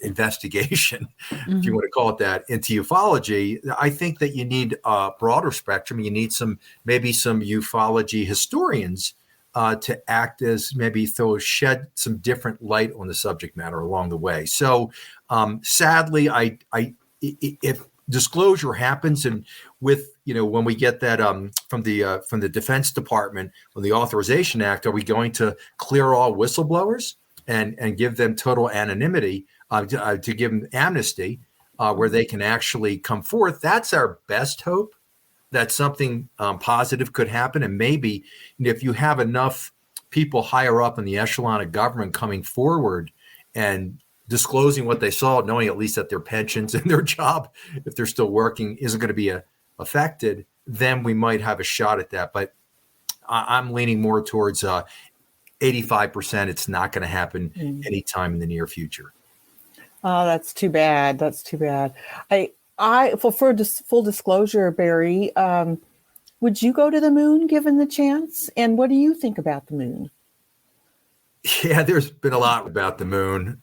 investigation, if you want to call it that, into ufology. I think that you need a broader spectrum. You need maybe some ufology historians to act as maybe shed some different light on the subject matter along the way. So sadly, if disclosure happens, and with when we get that from the Defense Department on the Authorization Act, are we going to clear all whistleblowers and give them total anonymity, to give them amnesty, where they can actually come forth? That's our best hope, that something positive could happen. And maybe if you have enough people higher up in the echelon of government coming forward and disclosing what they saw, knowing at least that their pensions and their job, if they're still working, isn't going to be affected, then we might have a shot at that. But I'm leaning more towards 85%. It's not going to happen anytime in the near future. Oh, that's too bad. That's too bad. For full disclosure, Barry, would you go to the moon given the chance? And what do you think about the moon? Yeah, there's been a lot about the moon.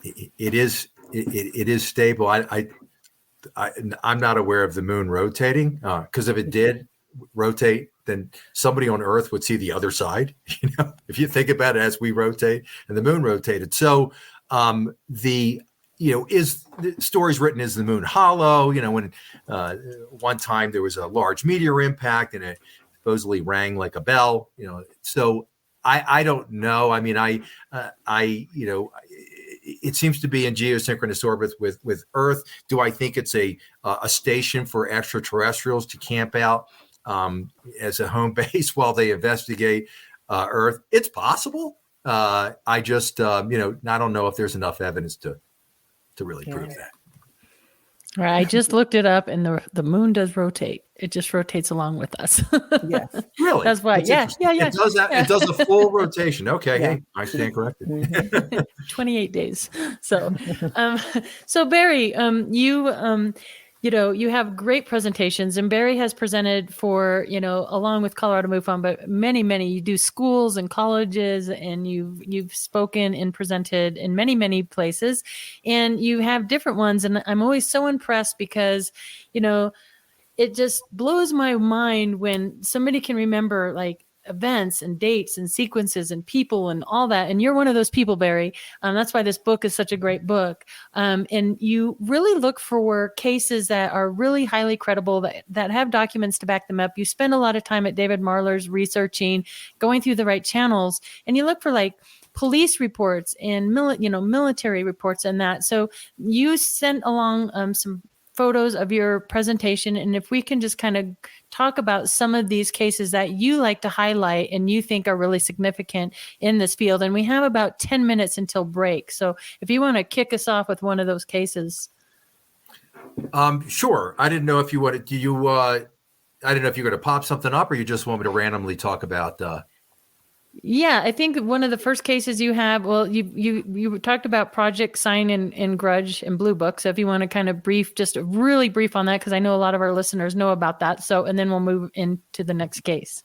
It is stable. I'm not aware of the moon rotating, because if it did rotate, then somebody on Earth would see the other side. If you think about it, as we rotate and the moon rotated. So is the stories written, is the moon hollow? When one time there was a large meteor impact and it supposedly rang like a bell. So I don't know. I mean, it seems to be in geosynchronous orbit with Earth. Do I think it's a station for extraterrestrials to camp out as a home base while they investigate Earth? It's possible. I just, I don't know if there's enough evidence to really prove that. All right, I just looked it up, and the moon does rotate. It just rotates along with us. Yes, really. That's why. Yeah. It does that. Yeah. It does a full rotation. Okay, yeah. Hey, I stand corrected. 28 days. So, so Barry, you have great presentations, and Barry has presented for, along with Colorado MUFON, but many, you do schools and colleges, and you've spoken and presented in many places, and you have different ones. And I'm always so impressed because, it just blows my mind when somebody can remember like events and dates and sequences and people and all that. And you're one of those people, Barry. That's why this book is such a great book. And you really look for cases that are really highly credible, that have documents to back them up. You spend a lot of time at David Marler's researching, going through the right channels, and you look for like police reports and military reports and that. So you sent along some photos of your presentation, and if we can just kind of talk about some of these cases that you like to highlight and you think are really significant in this field. And we have about 10 minutes until break, so if you want to kick us off with one of those cases. Sure. I didn't know if you wanted I didn't know if you're going to pop something up, or you just want me to randomly talk about Yeah, I think one of the first cases you have, well, you talked about Project Sign and Grudge and Blue Book. So if you want to kind of really brief on that, because I know a lot of our listeners know about that. So, and then we'll move into the next case.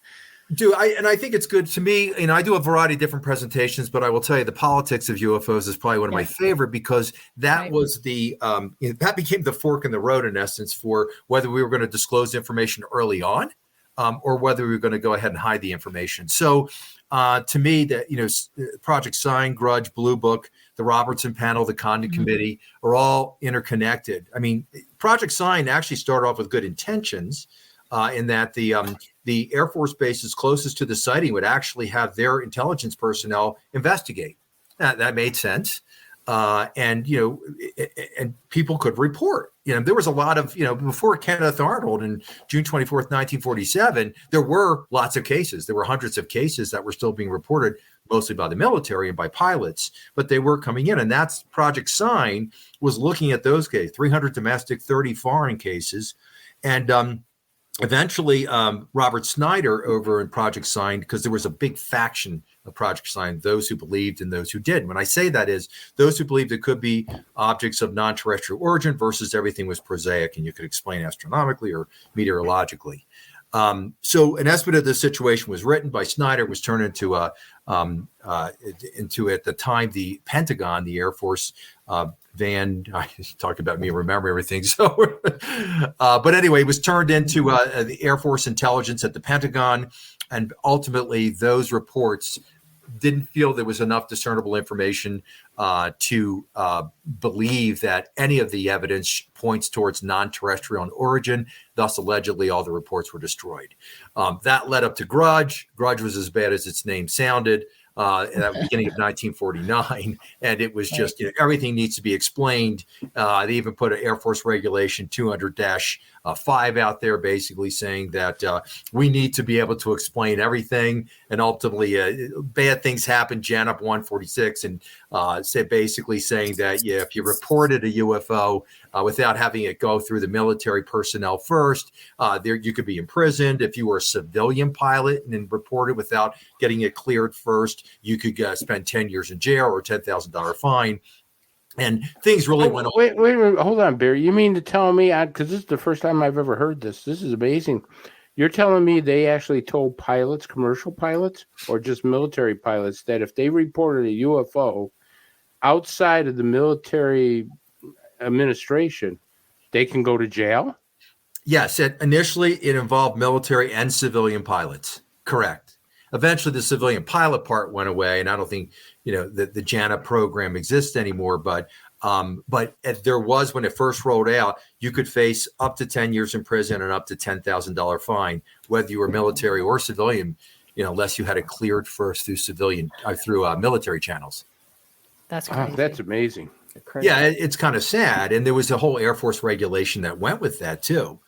I think it's good to me. I do a variety of different presentations, but I will tell you the politics of UFOs is probably one of my favorite, because that was that became the fork in the road, in essence, for whether we were going to disclose information early on, or whether we were going to go ahead and hide the information. So to me, that Project Sign, Grudge, Blue Book, the Robertson Panel, the Condon Committee are all interconnected. I mean, Project Sign actually started off with good intentions, in that the Air Force bases closest to the sighting would actually have their intelligence personnel investigate. That made sense. And people could report. There was a lot of, before Kenneth Arnold in June 24th, 1947, there were lots of cases. There were hundreds of cases that were still being reported, mostly by the military and by pilots, but they were coming in. And that's Project Sign was looking at those cases, 300 domestic, 30 foreign cases. And eventually, Robert Snyder over in Project Sign, because there was a big faction of Project Sign, those who believed and those who didn't. When I say that is those who believed it could be objects of non-terrestrial origin versus everything was prosaic and you could explain astronomically or meteorologically. So an estimate of the situation was written by Snyder, was turned into at the time the Pentagon, the Air Force Van. I talked about me remember everything. So, but anyway, it was turned into the Air Force intelligence at the Pentagon. and ultimately those reports didn't feel there was enough discernible information to believe that any of the evidence points towards non-terrestrial in origin. Thus, allegedly, all the reports were destroyed. That led up to Grudge. Grudge was as bad as its name sounded. At the beginning of 1949, and it was just everything needs to be explained. They even put an Air Force Regulation 200-5 out there, basically saying that we need to be able to explain everything. And ultimately, bad things happen. JANUP 146 and basically saying that if you reported a UFO without having it go through the military personnel first, there you could be imprisoned. If you were a civilian pilot and then reported without getting it cleared first, you could spend 10 years in jail or a $10,000 fine. And things really went on. Wait a minute. Hold on, Barry. You mean to tell me, because this is the first time I've ever heard this. This is amazing. You're telling me they actually told pilots, commercial pilots, or just military pilots, that if they reported a UFO outside of the military administration, they can go to jail? Yes. Initially, it involved military and civilian pilots. Correct. Eventually, the civilian pilot part went away, and I don't think the JANA program exists anymore. But there was, when it first rolled out, you could face up to 10 years in prison and up to $10,000 fine, whether you were military or civilian, unless you had it cleared first through military channels. That's crazy. Wow, that's amazing. Yeah, it's kind of sad, and there was a whole Air Force regulation that went with that too.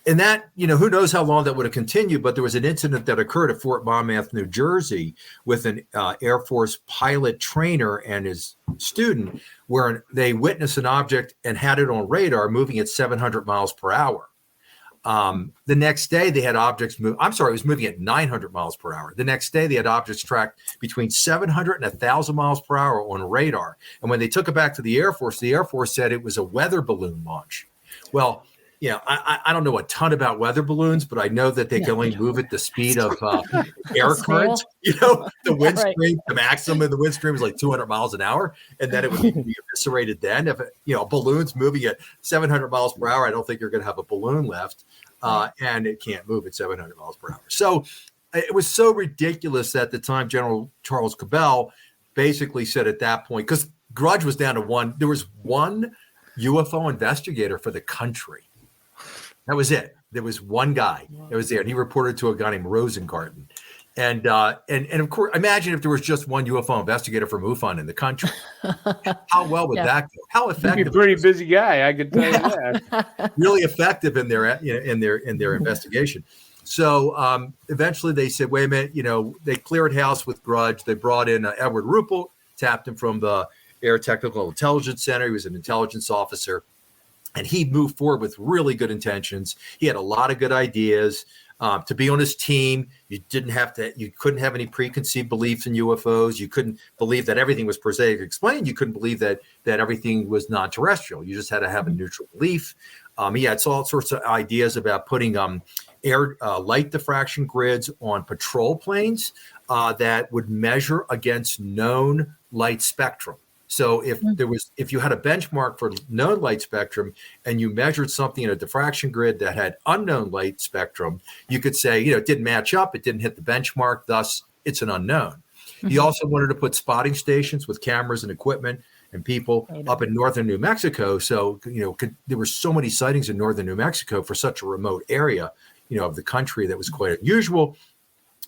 And that, who knows how long that would have continued, but there was an incident that occurred at Fort Monmouth, New Jersey, with an Air Force pilot trainer and his student, where they witnessed an object and had it on radar moving at 700 miles per hour. The next day, they had objects move. I'm sorry, it was moving at 900 miles per hour. The next day, they had objects tracked between 700 and 1,000 miles per hour on radar. And when they took it back to the Air Force said it was a weather balloon launch. Well, I don't know a ton about weather balloons, but I know that they can only move at the speed of air currents. The wind stream, the maximum in the wind stream is like 200 miles an hour, and then it would be eviscerated then. If a balloon's moving at 700 miles per hour, I don't think you're going to have a balloon left, and it can't move at 700 miles per hour. So it was so ridiculous at the time. General Charles Cabell basically said at that point, because Grudge was down to one, there was one UFO investigator for the country. That was it. There was one guy that was there, and he reported to a guy named Rosengarten. And of course, imagine if there was just one UFO investigator from MUFON in the country. How well would that go? How effective? He's a pretty busy guy, I could tell you that. Really effective in their investigation. So eventually, they said, "Wait a minute!" They cleared house with Grudge. They brought in Edward Ruppelt, tapped him from the Air Technical Intelligence Center. He was an intelligence officer. And he moved forward with really good intentions. He had a lot of good ideas. To be on his team, you couldn't have any preconceived beliefs in UFOs. You couldn't believe that everything was prosaic explained. You couldn't believe that everything was non-terrestrial. You just had to have a neutral belief. He had all sorts of ideas about putting air light diffraction grids on patrol planes that would measure against known light spectrum. So if you had a benchmark for known light spectrum and you measured something in a diffraction grid that had unknown light spectrum, you could say, it didn't match up, it didn't hit the benchmark, thus it's an unknown. Mm-hmm. He also wanted to put spotting stations with cameras and equipment and people up in northern New Mexico. So, there were so many sightings in northern New Mexico for such a remote area, of the country, that was quite unusual.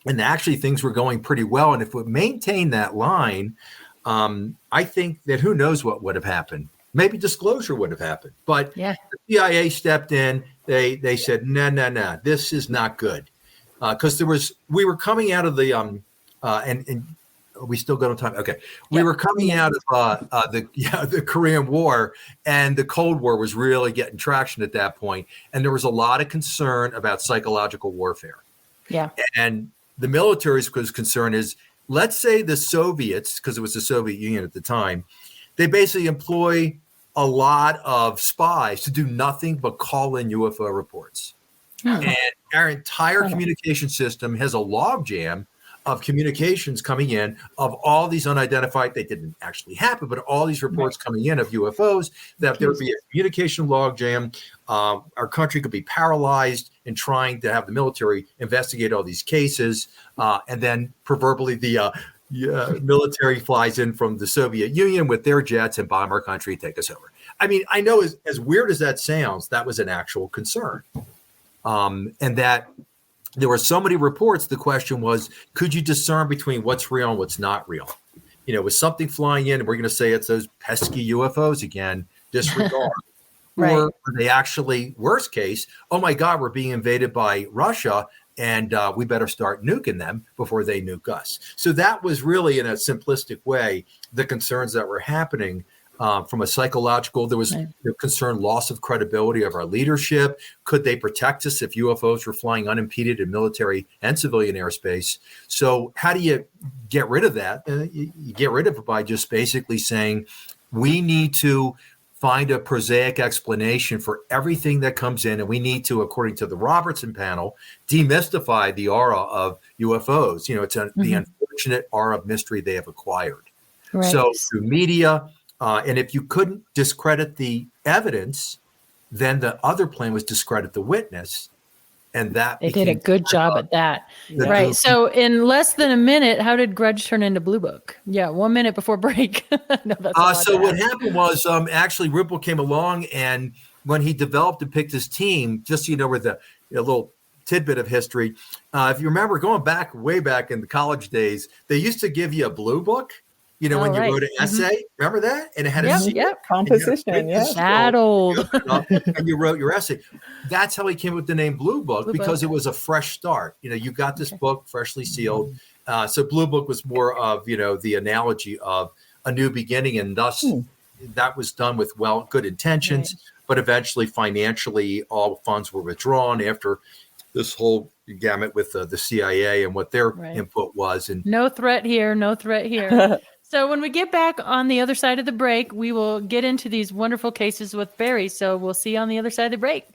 And actually things were going pretty well. And if we maintained that line, I think that who knows what would have happened. Maybe disclosure would have happened. But the CIA stepped in. They said, no, this is not good. Because we were coming out of the and we still got on time. Okay. We were coming out of the Korean War, and the Cold War was really getting traction at that point. And there was a lot of concern about psychological warfare. Yeah. And the military's concern is, let's say the Soviets, because it was the Soviet Union at the time, they basically employ a lot of spies to do nothing but call in UFO reports. And our entire communication system has a logjam of communications coming in of all these unidentified, they didn't actually happen, but all these reports coming in of UFOs, that there would be a communication logjam. Our country could be paralyzed in trying to have the military investigate all these cases. And then proverbially the military flies in from the Soviet Union with their jets and bomb our country, take us over. I mean, I know as weird as that sounds, that was an actual concern. And that there were so many reports. The question was, could you discern between what's real and what's not real? You know, was something flying in and we're going to say it's those pesky UFOs again, disregard. Right. Or are they actually, worst case, oh my God, we're being invaded by Russia and we better start nuking them before they nuke us. So that was really, in a simplistic way, the concerns that were happening. From a psychological, there was concern, loss of credibility of our leadership. Could they protect us if UFOs were flying unimpeded in military and civilian airspace? So how do you get rid of that? You get rid of it by just basically saying, we need to find a prosaic explanation for everything that comes in. And we need to, according to the Robertson panel, demystify the aura of UFOs. You know, it's the unfortunate aura of mystery they have acquired. Right. So through media, and if you couldn't discredit the evidence, then the other plan was discredit the witness. And that they did a good job at that. Right. So in less than a minute, how did Grudge turn into Blue Book? Yeah, 1 minute before break. No, that's so what happened was actually Ripple came along, and when he developed and picked his team, just so you know where the little tidbit of history, if you remember going back way back in the college days, they used to give you a Blue Book. You know, when you wrote an essay, remember that? And it had a composition, that old. And you wrote your essay. That's how he came with the name Blue Book, because it was a fresh start. You know, you got this book freshly sealed. So Blue Book was more of, the analogy of a new beginning. And thus that was done with good intentions, but eventually financially all funds were withdrawn after this whole gamut with the CIA and what their input was. And no threat here, no threat here. So when we get back on the other side of the break, we will get into these wonderful cases with Barry. So we'll see you on the other side of the break.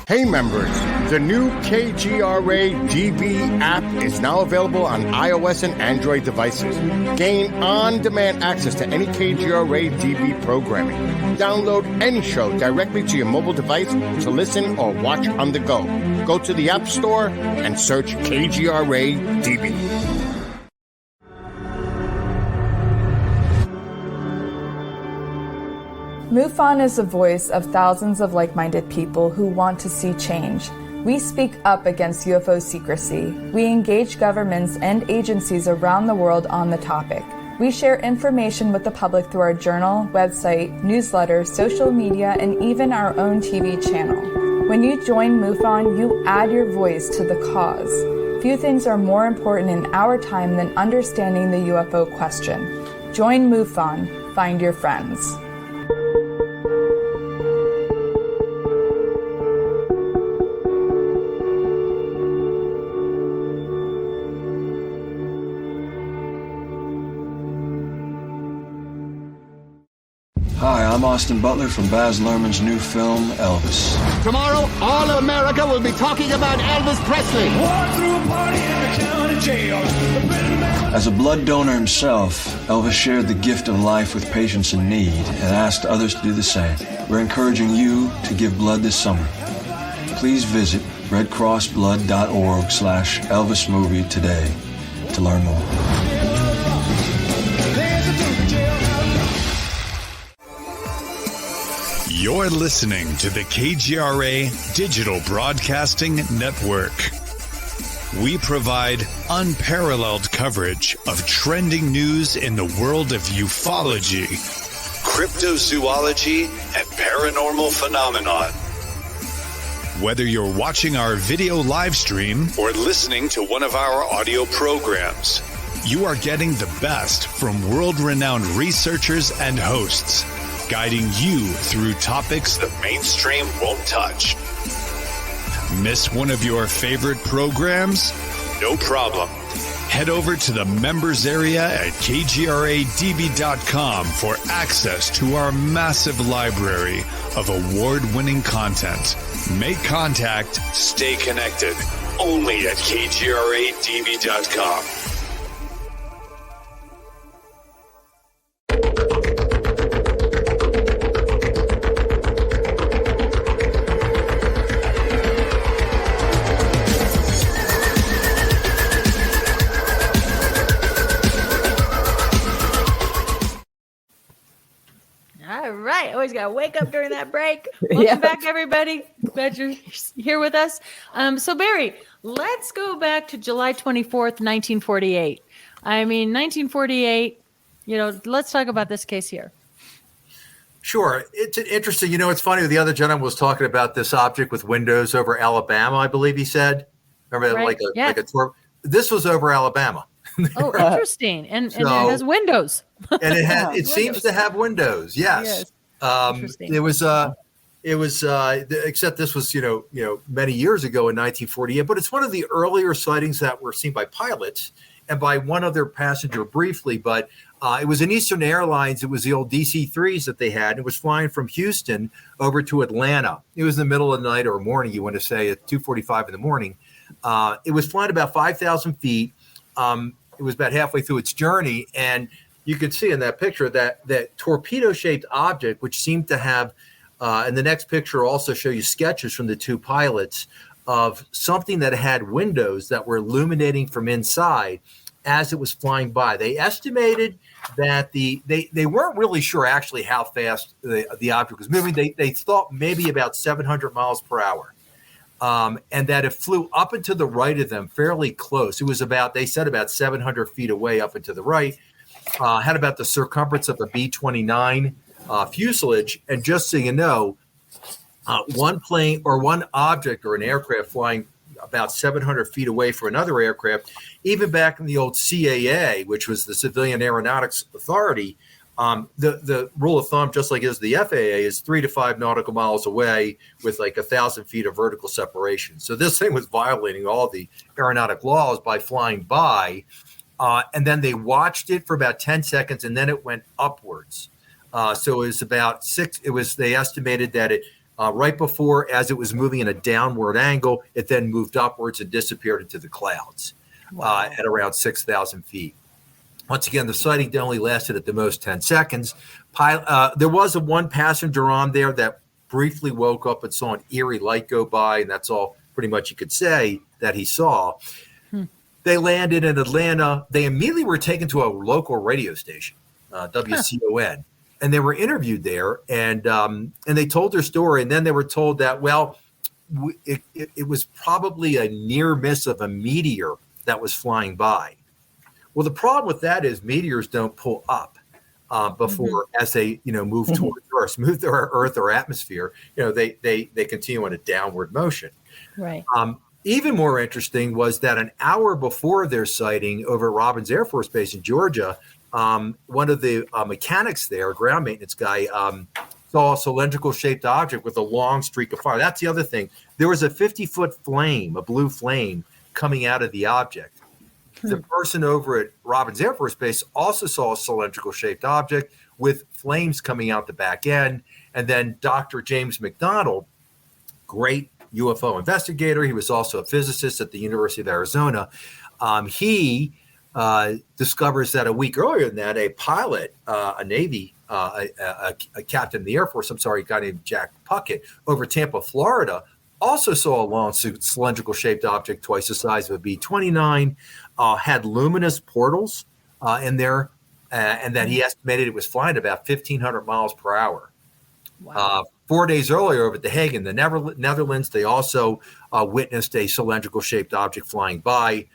Hey members, the new KGRA DB app is now available on iOS and Android devices. Gain on-demand access to any KGRA DB programming. Download any show directly to your mobile device to listen or watch on the go. Go to the App Store and search KGRA DB. MUFON is the voice of thousands of like-minded people who want to see change. We speak up against UFO secrecy. We engage governments and agencies around the world on the topic. We share information with the public through our journal, website, newsletter, social media, and even our own TV channel. When you join MUFON, you add your voice to the cause. Few things are more important in our time than understanding the UFO question. Join MUFON. Find your friends. Hi, I'm Austin Butler from Baz Luhrmann's new film, Elvis. Tomorrow, all of America will be talking about Elvis Presley. As a blood donor himself, Elvis shared the gift of life with patients in need and asked others to do the same. We're encouraging you to give blood this summer. Please visit redcrossblood.org/Elvis movie today to learn more. You're listening to the KGRA Digital Broadcasting Network. We provide unparalleled coverage of trending news in the world of ufology, cryptozoology, and paranormal phenomenon. Whether you're watching our video live stream or listening to one of our audio programs, you are getting the best from world-renowned researchers and hosts, guiding you through topics the mainstream won't touch. Miss one of your favorite programs? No problem. Head over to the members area at kgradb.com for access to our massive library of award-winning content. Make contact, stay connected, only at kgradb.com. All right. Always got to wake up during that break. Welcome back, everybody. Glad you're here with us. So, Barry, let's go back to July 24th, 1948. I mean, 1948, let's talk about this case here. Sure. It's interesting. It's funny. The other gentleman was talking about this object with windows over Alabama, I believe he said. Remember, right. like a tour. This was over Alabama. Oh, interesting. And it has windows. And it seems to have windows. Yes. It was except this was, many years ago in 1948, but it's one of the earlier sightings that were seen by pilots and by one other passenger briefly. But it was in Eastern Airlines. It was the old DC-3s that they had. And it was flying from Houston over to Atlanta. It was in the middle of the night or morning, you want to say, at 2:45 in the morning. It was flying about 5,000 feet. It was about halfway through its journey, and you could see in that picture that torpedo-shaped object, which seemed to have, and the next picture also show you sketches from the two pilots of something that had windows that were illuminating from inside as it was flying by. They estimated that they weren't really sure actually how fast the object was moving. They thought maybe about 700 miles per hour. And that it flew up and to the right of them fairly close. It was they said about 700 feet away up and to the right, had about the circumference of a B-29 fuselage. And just so you know, one plane or one object or an aircraft flying about 700 feet away from another aircraft, even back in the old CAA, which was the Civilian Aeronautics Authority, the rule of thumb, just like is the FAA, is 3 to 5 nautical miles away with like 1,000 feet of vertical separation. So this thing was violating all the aeronautic laws by flying by. And then they watched it for about 10 seconds and then it went upwards. So it was about they estimated that it right before, as it was moving in a downward angle, it then moved upwards and disappeared into the clouds at around 6,000 feet. Once again, the sighting only lasted at the most 10 seconds. There was one passenger on there that briefly woke up and saw an eerie light go by, and that's all pretty much you could say that he saw. They landed in Atlanta. They immediately were taken to a local radio station, WCON, and they were interviewed there, and they told their story, and then they were told that, it was probably a near miss of a meteor that was flying by. Well, the problem with that is meteors don't pull up before as they move towards Earth, move to our Earth or atmosphere. They continue on a downward motion. Right. Even more interesting was that an hour before their sighting over at Robins Air Force Base in Georgia, one of the mechanics there, ground maintenance guy, saw a cylindrical shaped object with a long streak of fire. That's the other thing. There was a 50-foot flame, a blue flame, coming out of the object. The person over at Robins Air Force Base also saw a cylindrical shaped object with flames coming out the back end. And then Dr. James McDonald, great UFO investigator. He was also a physicist at the University of Arizona. He discovers that a week earlier than that, a pilot, a Navy, a captain of the Air Force, a guy named Jack Puckett over Tampa, Florida, also saw a long cylindrical shaped object twice the size of a B-29, had luminous portals in there, and that he estimated it was flying about 1,500 miles per hour. Wow. 4 days earlier over at The Hague in the Netherlands, they also witnessed a cylindrical shaped object flying by.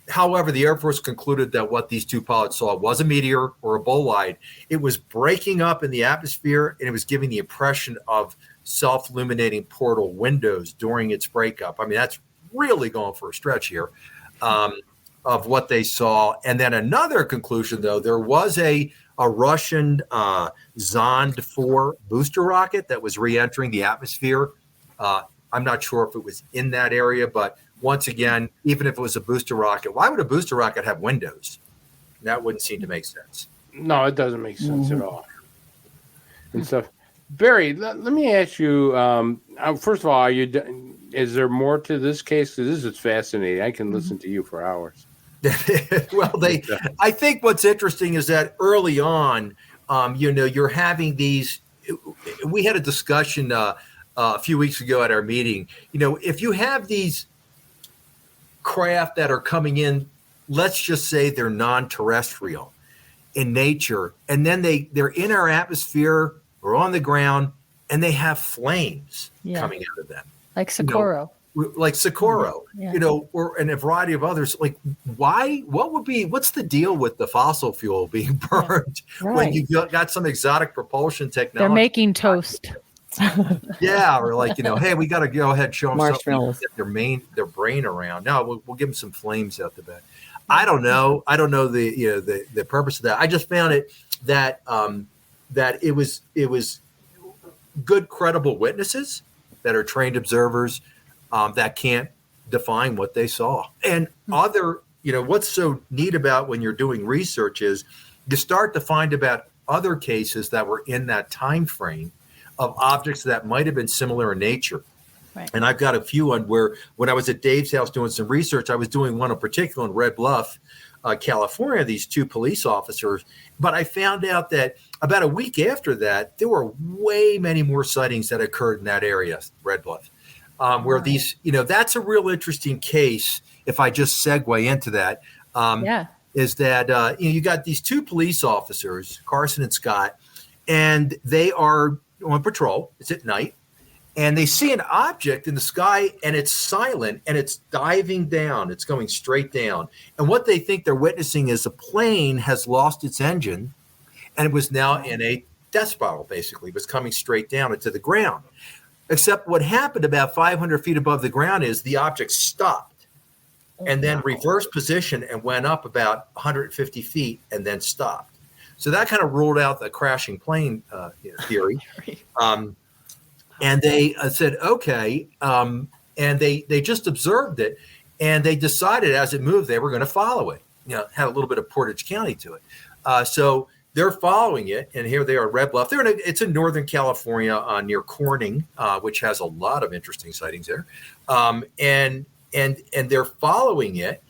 However, the Air Force concluded that what these two pilots saw was a meteor or a bolide. It was breaking up in the atmosphere, and it was giving the impression of self-illuminating portal windows during its breakup. I mean, that's really going for a stretch here of what they saw. And then another conclusion, though, there was a Russian Zond 4 booster rocket that was re-entering the atmosphere. I'm not sure if it was in that area, but once again, even if it was a booster rocket, why would a booster rocket have windows? That wouldn't seem to make sense. No, it doesn't make sense at all. And stuff. Barry, let me ask you. First of all, is there more to this case? Because this is fascinating. I can listen to you for hours. Well, I think what's interesting is that early on, you're having these. We had a discussion a few weeks ago at our meeting. If you have these craft that are coming in, let's just say they're non-terrestrial in nature, and then they're in our atmosphere or on the ground, and they have flames coming out of them, like Socorro. Or and a variety of others. Like, what's the deal with the fossil fuel being burned when you got some exotic propulsion technology? They're making toast. Yeah, or hey, we got to go ahead and show them marshmallows. Something their brain around. No, we'll give them some flames out the back. I don't know the purpose of that. I just found it that it was good, credible witnesses that are trained observers that can't define what they saw. And what's so neat about when you're doing research is you start to find about other cases that were in that time frame of objects that might have been similar in nature. Right. And I've got a few on where when I was at Dave's house doing some research, I was doing one in particular in Red Bluff, California, these two police officers. But I found out that about a week after that, there were way many more sightings that occurred in that area, Red Bluff, where these, that's a real interesting case. If I just segue into that, is that, you got these two police officers, Carson and Scott, and they are on patrol. It's at night. And they see an object in the sky, and it's silent, and it's diving down. It's going straight down. And what they think they're witnessing is a plane has lost its engine, and it was now in a death spiral, basically. It was coming straight down into the ground. Except what happened about 500 feet above the ground is the object stopped and then reversed position and went up about 150 feet and then stopped. So that kind of ruled out the crashing plane theory. And they said, okay. And they just observed it. And they decided as it moved, they were going to follow it. Had a little bit of Portage County to it. So they're following it. And here they are, Red Bluff. It's in Northern California near Corning, which has a lot of interesting sightings there. And they're following it.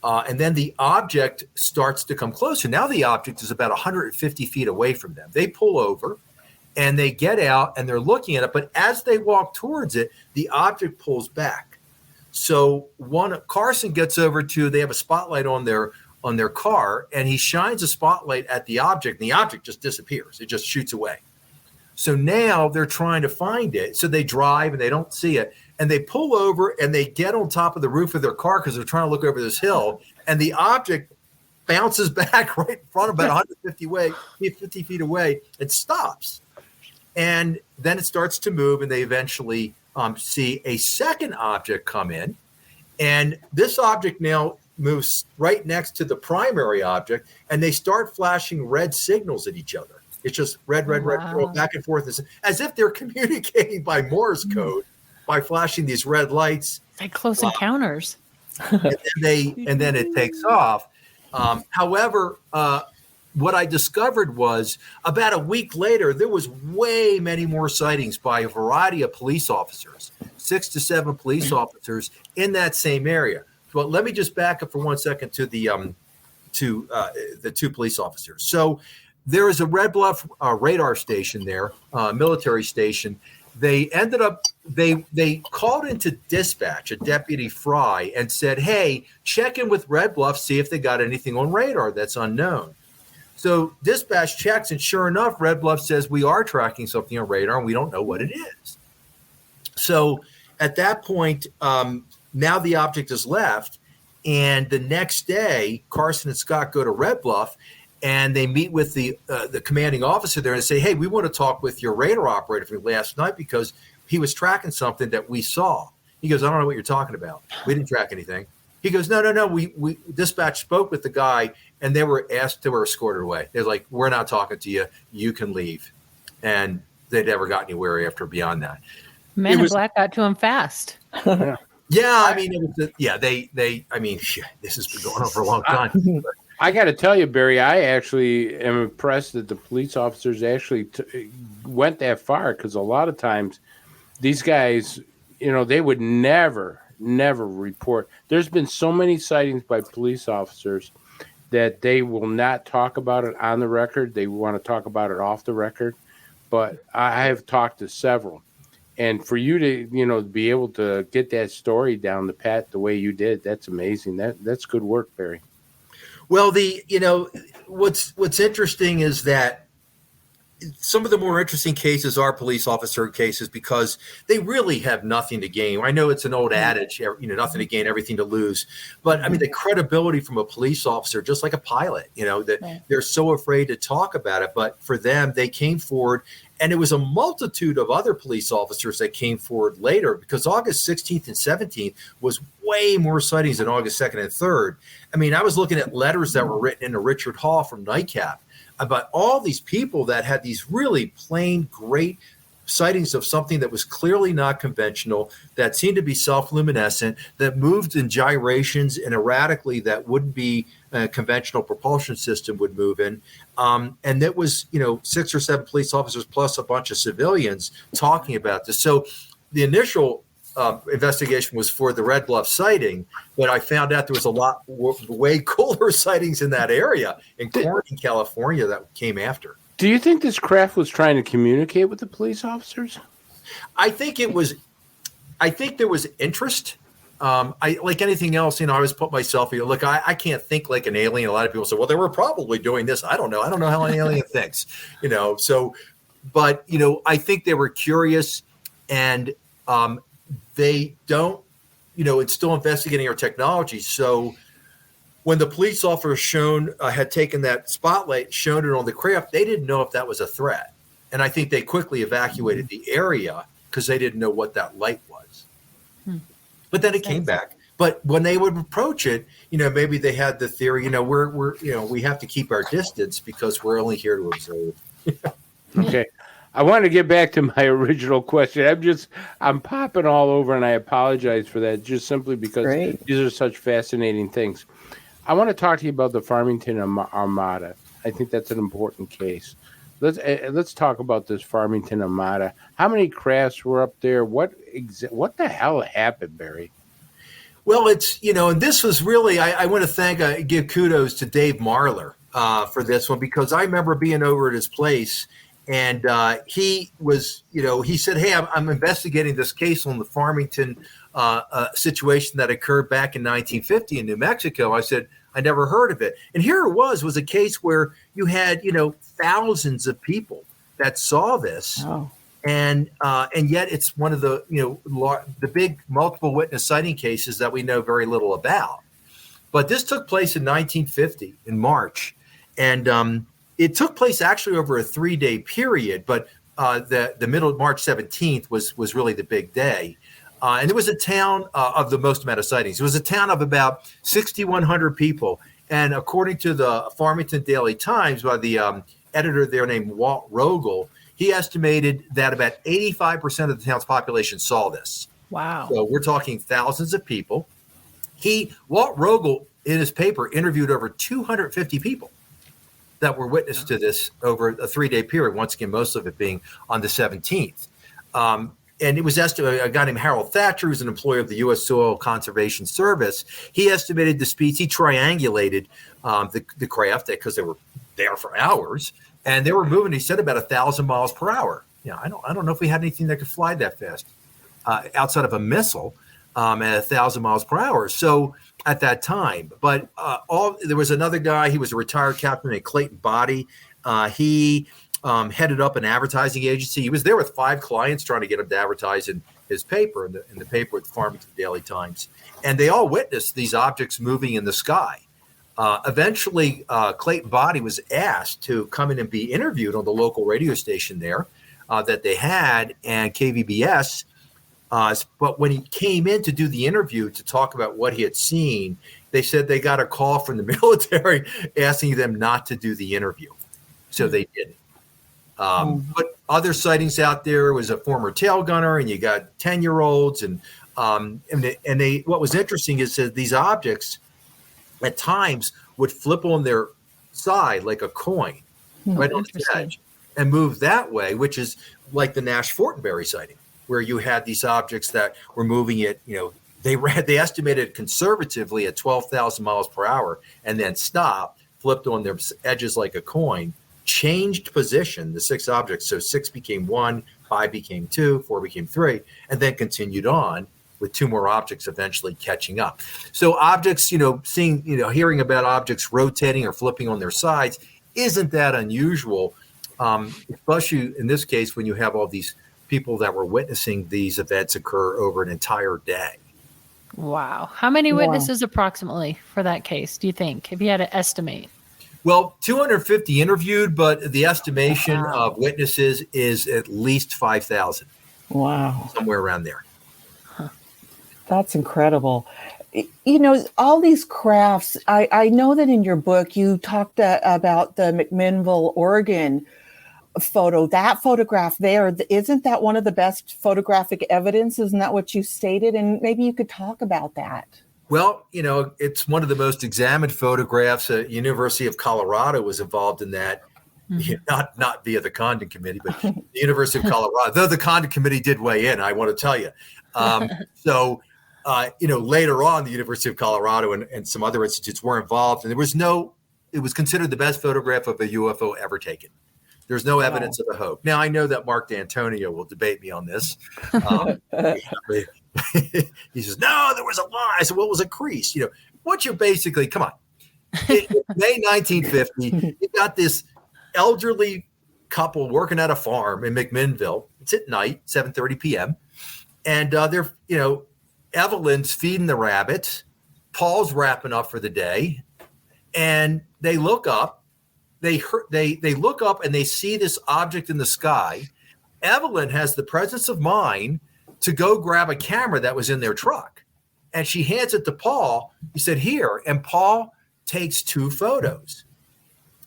And then the object starts to come closer. Now the object is about 150 feet away from them. They pull over. And they get out and they're looking at it. But as they walk towards it, the object pulls back. So Carson gets over they have a spotlight on their car, and he shines a spotlight at the object, and the object just disappears. It just shoots away. So now they're trying to find it. So they drive and they don't see it. And they pull over and they get on top of the roof of their car because they're trying to look over this hill. And the object bounces back right in front of about 150 feet away. It stops. And then it starts to move, and they eventually see a second object come in. And this object now moves right next to the primary object, and they start flashing red signals at each other. It's just red, back and forth, as if they're communicating by Morse code by flashing these red lights. Like Close Encounters. And then it takes off. However, what I discovered was about a week later, there was way many more sightings by a variety of police officers, 6 to 7 police officers in that same area. But let me just back up for 1 second to the two police officers. So there is a Red Bluff radar station there, military station. They ended up, they called into dispatch, a Deputy Fry, and said, hey, check in with Red Bluff, see if they got anything on radar that's unknown. So dispatch checks, and sure enough, Red Bluff says we are tracking something on radar, and we don't know what it is. So at that point, now the object is left, and the next day, Carson and Scott go to Red Bluff, and they meet with the commanding officer there and say, hey, we want to talk with your radar operator from last night because he was tracking something that we saw. He goes, I don't know what you're talking about. We didn't track anything. He goes, no. We dispatch spoke with the guy, and they were asked to escorted away. They're like, we're not talking to you. You can leave. And they never got anywhere after beyond that. Men in Black got to him fast. Yeah, I mean, this has been going on for a long time. I got to tell you, Barry, I actually am impressed that the police officers actually went that far, because a lot of times these guys, they would never report. There's been so many sightings by police officers that they will not talk about it on the record. They want to talk about it off the record. But I have talked to several. And for you to, be able to get that story down the pat the way you did, that's amazing. That's good work, Barry. Well, what's interesting is that some of the more interesting cases are police officer cases, because they really have nothing to gain. I know it's an old adage, nothing to gain, everything to lose. But I mean, the credibility from a police officer, just like a pilot, that they're so afraid to talk about it. But for them, they came forward, and it was a multitude of other police officers that came forward later, because August 16th and 17th was way more sightings than August 2nd and 3rd. I mean, I was looking at letters that were written into Richard Hall from Nightcap about all these people that had these really plain, great sightings of something that was clearly not conventional, that seemed to be self-luminescent, that moved in gyrations and erratically that wouldn't be a conventional propulsion system would move in. And that was, 6 or 7 police officers plus a bunch of civilians talking about this. So the initial investigation was for the Red Bluff sighting, but I found out there was a lot way cooler sightings in that area in Corning, California, that came after. Do you think this craft was trying to communicate with the police officers? I think there was interest. I, like anything else, I always put myself, look, I can't think like an alien. A lot of people say, well, they were probably doing this. I don't know how an alien thinks, but I think they were curious, and they don't, it's still investigating our technology. So when the police officer had taken that spotlight, shown it on the craft, they didn't know if that was a threat. And I think they quickly evacuated the area because they didn't know what that light was. But then it came back. But when they would approach it, maybe they had the theory, we have to keep our distance because we're only here to observe. Okay. I want to get back to my original question. I'm popping all over, and I apologize for that, just simply because these are such fascinating things. I want to talk to you about the Farmington Armada. I think that's an important case. Let's talk about this Farmington Armada. How many crafts were up there? What the hell happened, Barry? Well, it's, and this was really, I want to give kudos to Dave Marler for this one, because I remember being over at his place. And he was, he said, hey, I'm investigating this case on the Farmington situation that occurred back in 1950 in New Mexico. I said, I never heard of it. And here it was a case where you had, thousands of people that saw this. Oh. And yet it's one of the, the big multiple witness sighting cases that we know very little about. But this took place in 1950 in March. And it took place actually over a 3-day period, but the middle of March 17th was really the big day. And it was a town of the most amount of sightings. It was a town of about 6,100 people. And according to the Farmington Daily Times by the editor there named Walt Rogel, he estimated that about 85% of the town's population saw this. Wow. So we're talking thousands of people. Walt Rogel, in his paper, interviewed over 250 people that were witness to this over a 3-day period, once again, most of it being on the 17th. And it was estimated, a guy named Harold Thatcher, who's an employee of the U.S. Soil Conservation Service, he estimated the speeds, he triangulated the craft because they were there for hours, and they were moving, he said, about 1,000 miles per hour. I don't know if we had anything that could fly that fast outside of a missile at 1,000 miles per hour. So at that time, but there was another guy. He was a retired captain named Clayton Body. He headed up an advertising agency. He was there with 5 clients trying to get him to advertise in his paper, in the paper at the Farmington Daily Times, and they all witnessed these objects moving in the sky. Eventually, Clayton Body was asked to come in and be interviewed on the local radio station there that they had, and KVBS. But when he came in to do the interview to talk about what he had seen, they said they got a call from the military asking them not to do the interview. So they didn't. But other sightings out there was a former tail gunner, and you got 10-year-olds and And they what was interesting is that these objects at times would flip on their side like a coin, right on the edge, and move that way, which is like the Nash Fortenberry sighting, where you had these objects that were moving at, they estimated conservatively at 12,000 miles per hour, and then stopped, flipped on their edges like a coin, changed position, the 6 objects. So 6 became 1, 5 became 2, 4 became 3, and then continued on with 2 more objects eventually catching up. So objects, hearing about objects rotating or flipping on their sides isn't that unusual, especially in this case when you have all these people that were witnessing these events occur over an entire day. Wow. How many witnesses approximately for that case, do you think, if you had to estimate? Well, 250 interviewed, but the estimation of witnesses is at least 5,000. Wow. Somewhere around there. That's incredible. All these crafts, I know that in your book, you talked about the McMinnville, Oregon photo, that photograph there. Isn't that one of the best photographic evidence? Isn't that what you stated? And maybe you could talk about that. Well, it's one of the most examined photographs. University of Colorado was involved in that, not via the Condon Committee, but the University of Colorado. Though the Condon Committee did weigh in, I want to tell you. Later on, the University of Colorado and some other institutes were involved, and it was considered the best photograph of a UFO ever taken. There's no evidence of a hoax. Now, I know that Mark D'Antonio will debate me on this. He says, no, there was a lie. I said, well, it was a crease. What you're basically, come on. In May 1950, you got this elderly couple working at a farm in McMinnville. It's at night, 7:30 p.m. And they're, Evelyn's feeding the rabbits. Paul's wrapping up for the day. And they look up. They look up and they see this object in the sky. Evelyn has the presence of mind to go grab a camera that was in their truck. And she hands it to Paul. He said, here. And Paul takes 2 photos,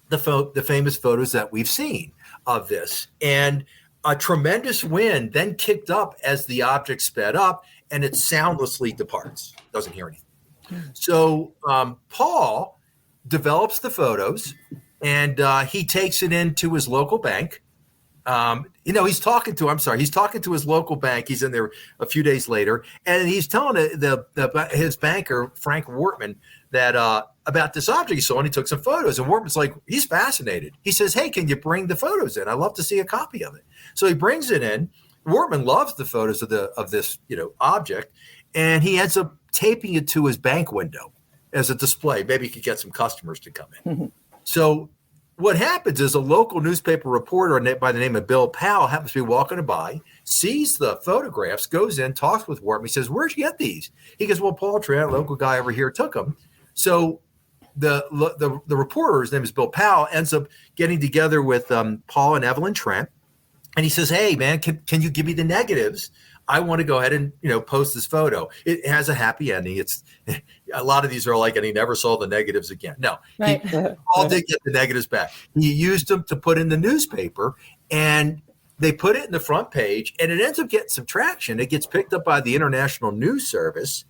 the famous photos that we've seen of this. And a tremendous wind then kicked up as the object sped up, and it soundlessly departs. Doesn't hear anything. So Paul develops the photos, and he takes it into his local bank. He's talking to his local bank. He's in there a few days later, and he's telling his banker, Frank Wortman, that about this object he saw, and he took some photos. And Wortman's like, he's fascinated. He says, hey, can you bring the photos in? I'd love to see a copy of it. So he brings it in. Wortman loves the photos of this object, and he ends up taping it to his bank window as a display. Maybe he could get some customers to come in. So what happens is a local newspaper reporter by the name of Bill Powell happens to be walking by, sees the photographs, goes in, talks with Wortman. He says, where'd you get these? He goes, well, Paul Trent, a local guy over here, took them. So the reporter, his name is Bill Powell, ends up getting together with Paul and Evelyn Trent. And he says, hey, man, can you give me the negatives? I want to go ahead and, post this photo. It has a happy ending. It's a lot of these are like, and he never saw the negatives again. No, right. Paul did get the negatives back. He used them to put in the newspaper, and they put it in the front page, and it ends up getting some traction. It gets picked up by the International News Service,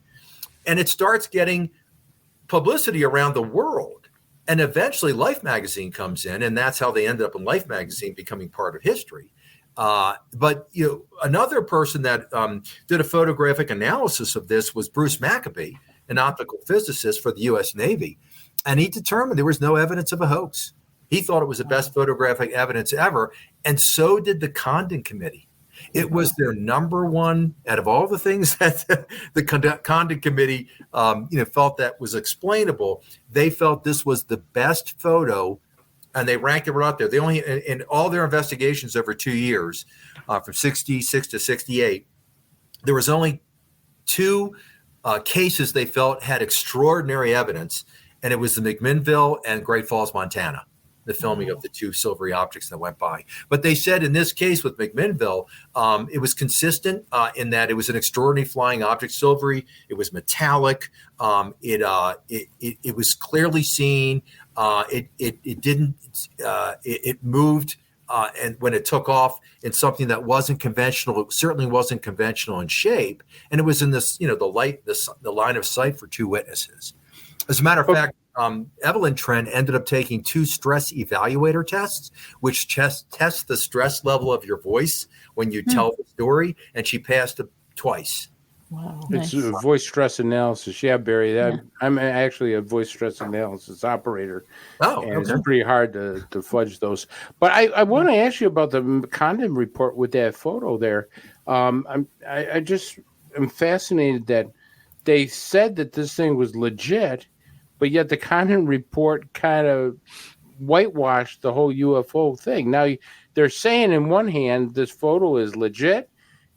and it starts getting publicity around the world. And eventually Life magazine comes in, and that's how they ended up in Life magazine becoming part of history. But another person that did a photographic analysis of this was Bruce Maccabee, an optical physicist for the U.S. Navy, and he determined there was no evidence of a hoax. He thought it was the best photographic evidence ever, and so did the Condon Committee. It was their number one out of all the things that the Condon Committee, felt that was explainable. They felt this was the best photo. And they ranked it out there. They only, in all their investigations over 2 years, from 66 to 68, there was only 2 cases they felt had extraordinary evidence, and it was the McMinnville and Great Falls, Montana, the filming of the 2 silvery objects that went by. But they said in this case with McMinnville, it was consistent in that it was an extraordinary flying object, silvery. It was metallic. It was clearly seen. It moved and when it took off in something that wasn't conventional, it certainly wasn't conventional in shape, and it was in this, the line of sight for two witnesses. As a matter of fact, Evelyn Trent ended up taking 2 stress evaluator tests, which test the stress level of your voice when you tell the story, and she passed it twice. Wow. It's a voice stress analysis. Yeah, Barry. I'm actually a voice stress analysis operator. Oh, and okay. It's pretty hard to fudge those. But I want to ask you about the condom report with that photo there. I just am fascinated that they said that this thing was legit, but yet the condom report kind of whitewashed the whole UFO thing. Now they're saying in one hand this photo is legit,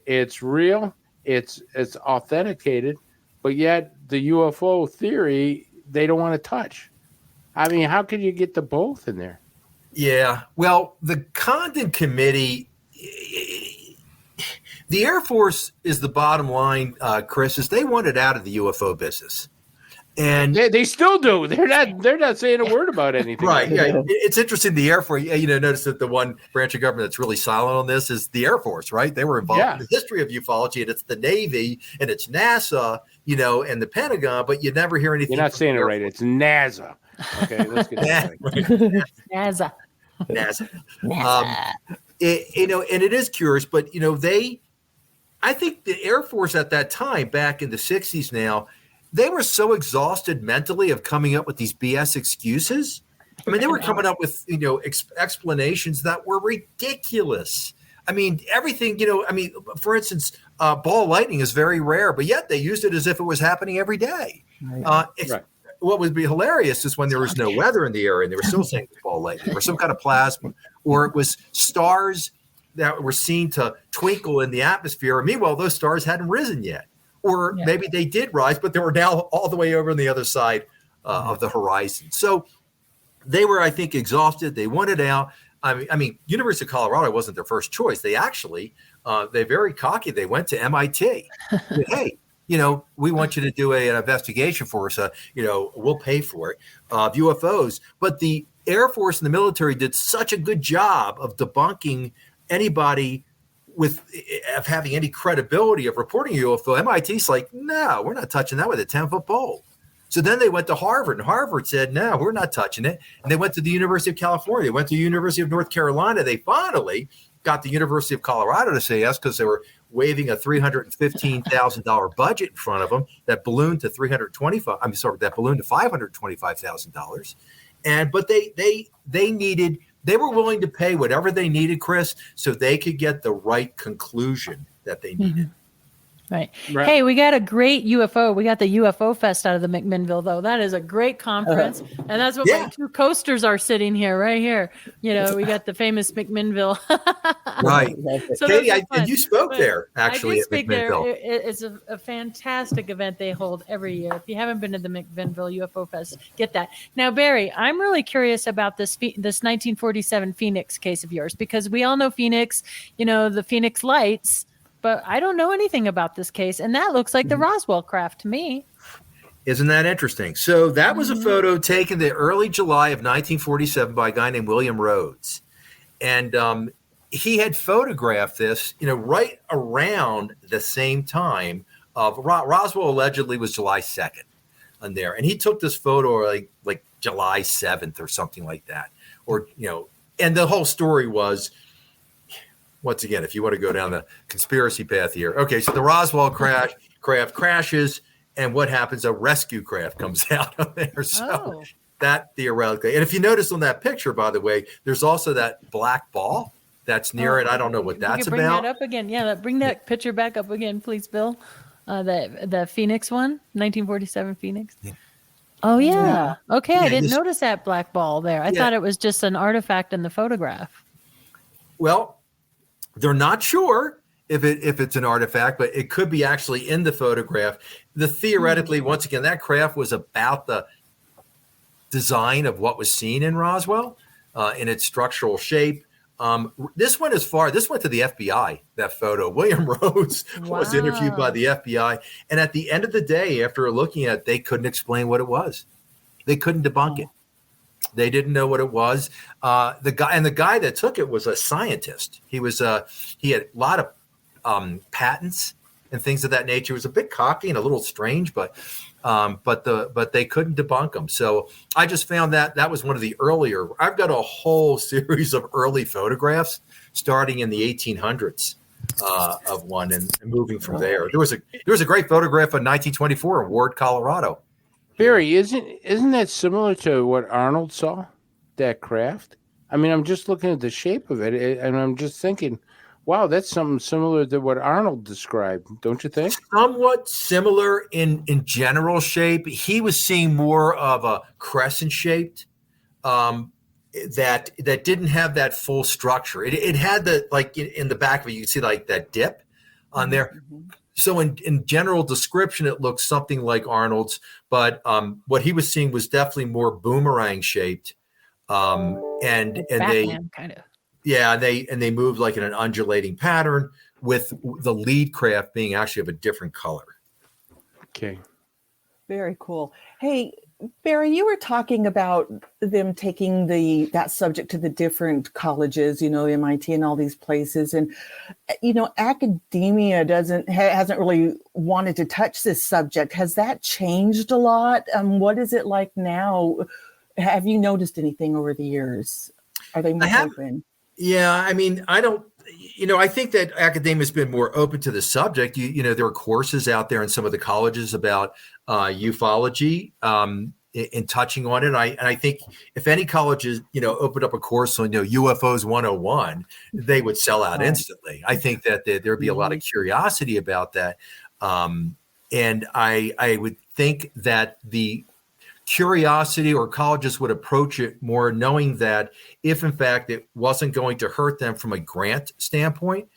it's real, it's authenticated, but yet the UFO theory they don't want to touch. I mean, how can you get the both in there? Yeah, well, the Condon Committee, the Air Force is the bottom line, Chris, is they wanted out of the UFO business. And they still do. They're not saying a word about anything. Right. Yeah. It's interesting. The Air Force, notice that the one branch of government that's really silent on this is the Air Force, right? They were involved in the history of ufology, and it's the Navy and it's NASA, and the Pentagon, but you never hear anything. You're not saying it right. It's NASA. Okay, let's get that right. NASA. And it is curious, but I think the Air Force at that time, back in the 60s now, they were so exhausted mentally of coming up with these BS excuses. I mean, they were coming up with, explanations that were ridiculous. I mean, everything, for instance, ball lightning is very rare, but yet they used it as if it was happening every day. Right. What would be hilarious is when there was no weather in the area and they were still saying it was ball lightning or some kind of plasma, or it was stars that were seen to twinkle in the atmosphere. And meanwhile, those stars hadn't risen yet. Or maybe they did rise, but they were now all the way over on the other side of the horizon. So they were, I think, exhausted. They wanted out. I mean, University of Colorado wasn't their first choice. They actually, they're very cocky. They went to MIT. Said, hey, we want you to do an investigation for us. We'll pay for it, of UFOs. But the Air Force and the military did such a good job of debunking anybody of having any credibility of reporting a UFO. MIT's like, no, we're not touching that with a 10-foot pole. So then they went to Harvard, and Harvard said, no, we're not touching it. And they went to the University of California. They went to the University of North Carolina. They finally got the University of Colorado to say yes because they were waving a $315,000 budget in front of them that ballooned to $525,000. But they were willing to pay whatever they needed, Chris, so they could get the right conclusion that they needed. Right. Hey, we got a great UFO. We got the UFO Fest out of the McMinnville, though. That is a great conference. And that's what my 2 coasters are sitting here, right here. We got the famous McMinnville. Right. So Katie, and you spoke there, actually, at McMinnville. There. It's a fantastic event they hold every year. If you haven't been to the McMinnville UFO Fest, get that. Now, Barry, I'm really curious about this 1947 Phoenix case of yours, because we all know Phoenix, the Phoenix Lights, but I don't know anything about this case. And that looks like the Roswell craft to me. Isn't that interesting? So that was a photo taken in early July of 1947 by a guy named William Rhodes. And he had photographed this, right around the same time of Roswell allegedly was July 2nd on there. And he took this photo like July 7th or something like that. Or, and the whole story was, once again, if you want to go down the conspiracy path here. Okay, so the Roswell craft crashes, and what happens? A rescue craft comes out of there. So that theoretically, and if you notice on that picture, by the way, there's also that black ball that's near it. I don't know what that's bring about. Bring that up again. Yeah, bring that picture back up again, please, Bill. The Phoenix one, 1947 Phoenix. Yeah. Oh, yeah. Okay, I didn't notice that black ball there. I thought it was just an artifact in the photograph. Well, they're not sure if it's an artifact, but it could be actually in the photograph. Theoretically, once again, that craft was about the design of what was seen in Roswell, in its structural shape. This went to the FBI, that photo. William Rhodes was interviewed by the FBI. And at the end of the day, after looking at it, they couldn't explain what it was. They couldn't debunk it. They didn't know what it was. The guy that took it was a scientist. He had a lot of patents and things of that nature. It was a bit cocky and a little strange, but they couldn't debunk them. So I just found that was one of the earlier. I've got a whole series of early photographs starting in the 1800s of one and moving from there. There was a great photograph in 1924 in Ward, Colorado. Barry, isn't that similar to what Arnold saw, that craft? I mean, I'm just looking at the shape of it, and I'm just thinking, wow, that's something similar to what Arnold described, don't you think? Somewhat similar in general shape. He was seeing more of a crescent-shaped that didn't have that full structure. It had the, like in the back of it, you can see like that dip on there. Mm-hmm. So in general description, it looks something like Arnold's, but what he was seeing was definitely more boomerang shaped. And Batman, kind of. Yeah, they moved like in an undulating pattern, with the lead craft being actually of a different color. Okay. Very cool. Hey, Barry, you were talking about them taking that subject to the different colleges, MIT and all these places. And, academia hasn't really wanted to touch this subject. Has that changed a lot? What is it like now? Have you noticed anything over the years? Are they more open? Yeah, I mean, I think that academia has been more open to the subject. There are courses out there in some of the colleges about ufology in touching on it. I think if any colleges, opened up a course on, UFOs 101, they would sell out instantly. I think that there'd be a lot of curiosity about that. And I would think that the curiosity or colleges would approach it more knowing that if in fact it wasn't going to hurt them from a grant standpoint,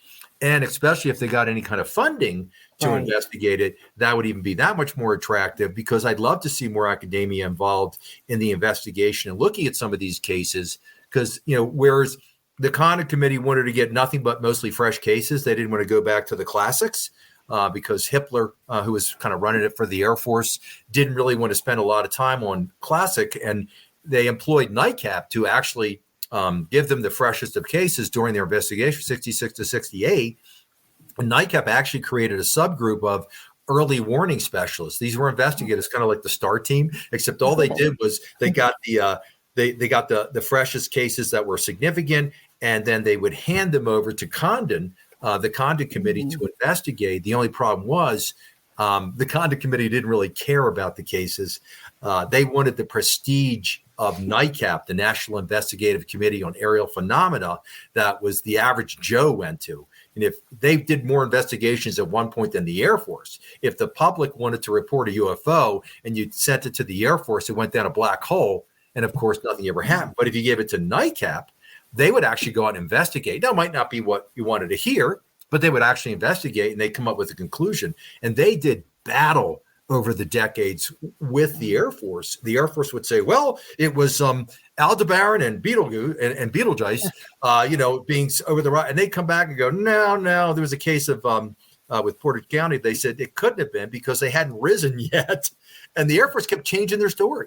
and especially if they got any kind of funding to investigate it, that would even be that much more attractive, because I'd love to see more academia involved in the investigation and looking at some of these cases. Because, whereas the Condon Committee wanted to get nothing but mostly fresh cases, they didn't want to go back to the classics. Because Hitler, who was kind of running it for the Air Force, didn't really want to spend a lot of time on classic, and they employed NICAP to actually give them the freshest of cases during their investigation, 66 to 68. And NICAP actually created a subgroup of early warning specialists. These were investigators, kind of like the STAR team, except all they did was they got the freshest cases that were significant, and then they would hand them over to Condon, the Condon Committee, to investigate. The only problem was the Condon Committee didn't really care about the cases. They wanted the prestige of NICAP, the National Investigative Committee on Aerial Phenomena, that was the average Joe went to. And if they did more investigations at one point than the Air Force, if the public wanted to report a UFO and you sent it to the Air Force, it went down a black hole. And of course, nothing ever happened. But if you gave it to NICAP, they would actually go out and investigate. Now, it might not be what you wanted to hear, but they would actually investigate and they come up with a conclusion. And they did battle over the decades with the Air Force. The Air Force would say, well, it was Aldebaran and Betelgeuse, being over the right. And they come back and go, no, there was a case of with Portage County. They said it couldn't have been because they hadn't risen yet. And the Air Force kept changing their story.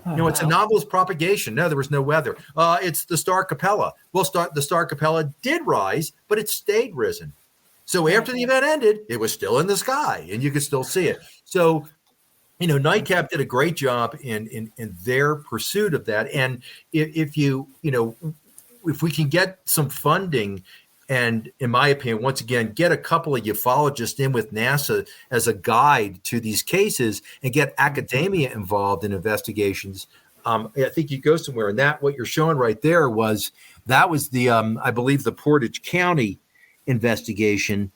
It's anomalous propagation. No, there was no weather. It's the Star Capella. Well, the Star Capella did rise, but it stayed risen. So after the event ended, it was still in the sky, and you could still see it. So, NICAP did a great job in their pursuit of that. And if we can get some funding, and in my opinion, once again, get a couple of ufologists in with NASA as a guide to these cases and get academia involved in investigations, I think you go somewhere. And that, what you're showing right there was the, I believe, the Portage County investigation.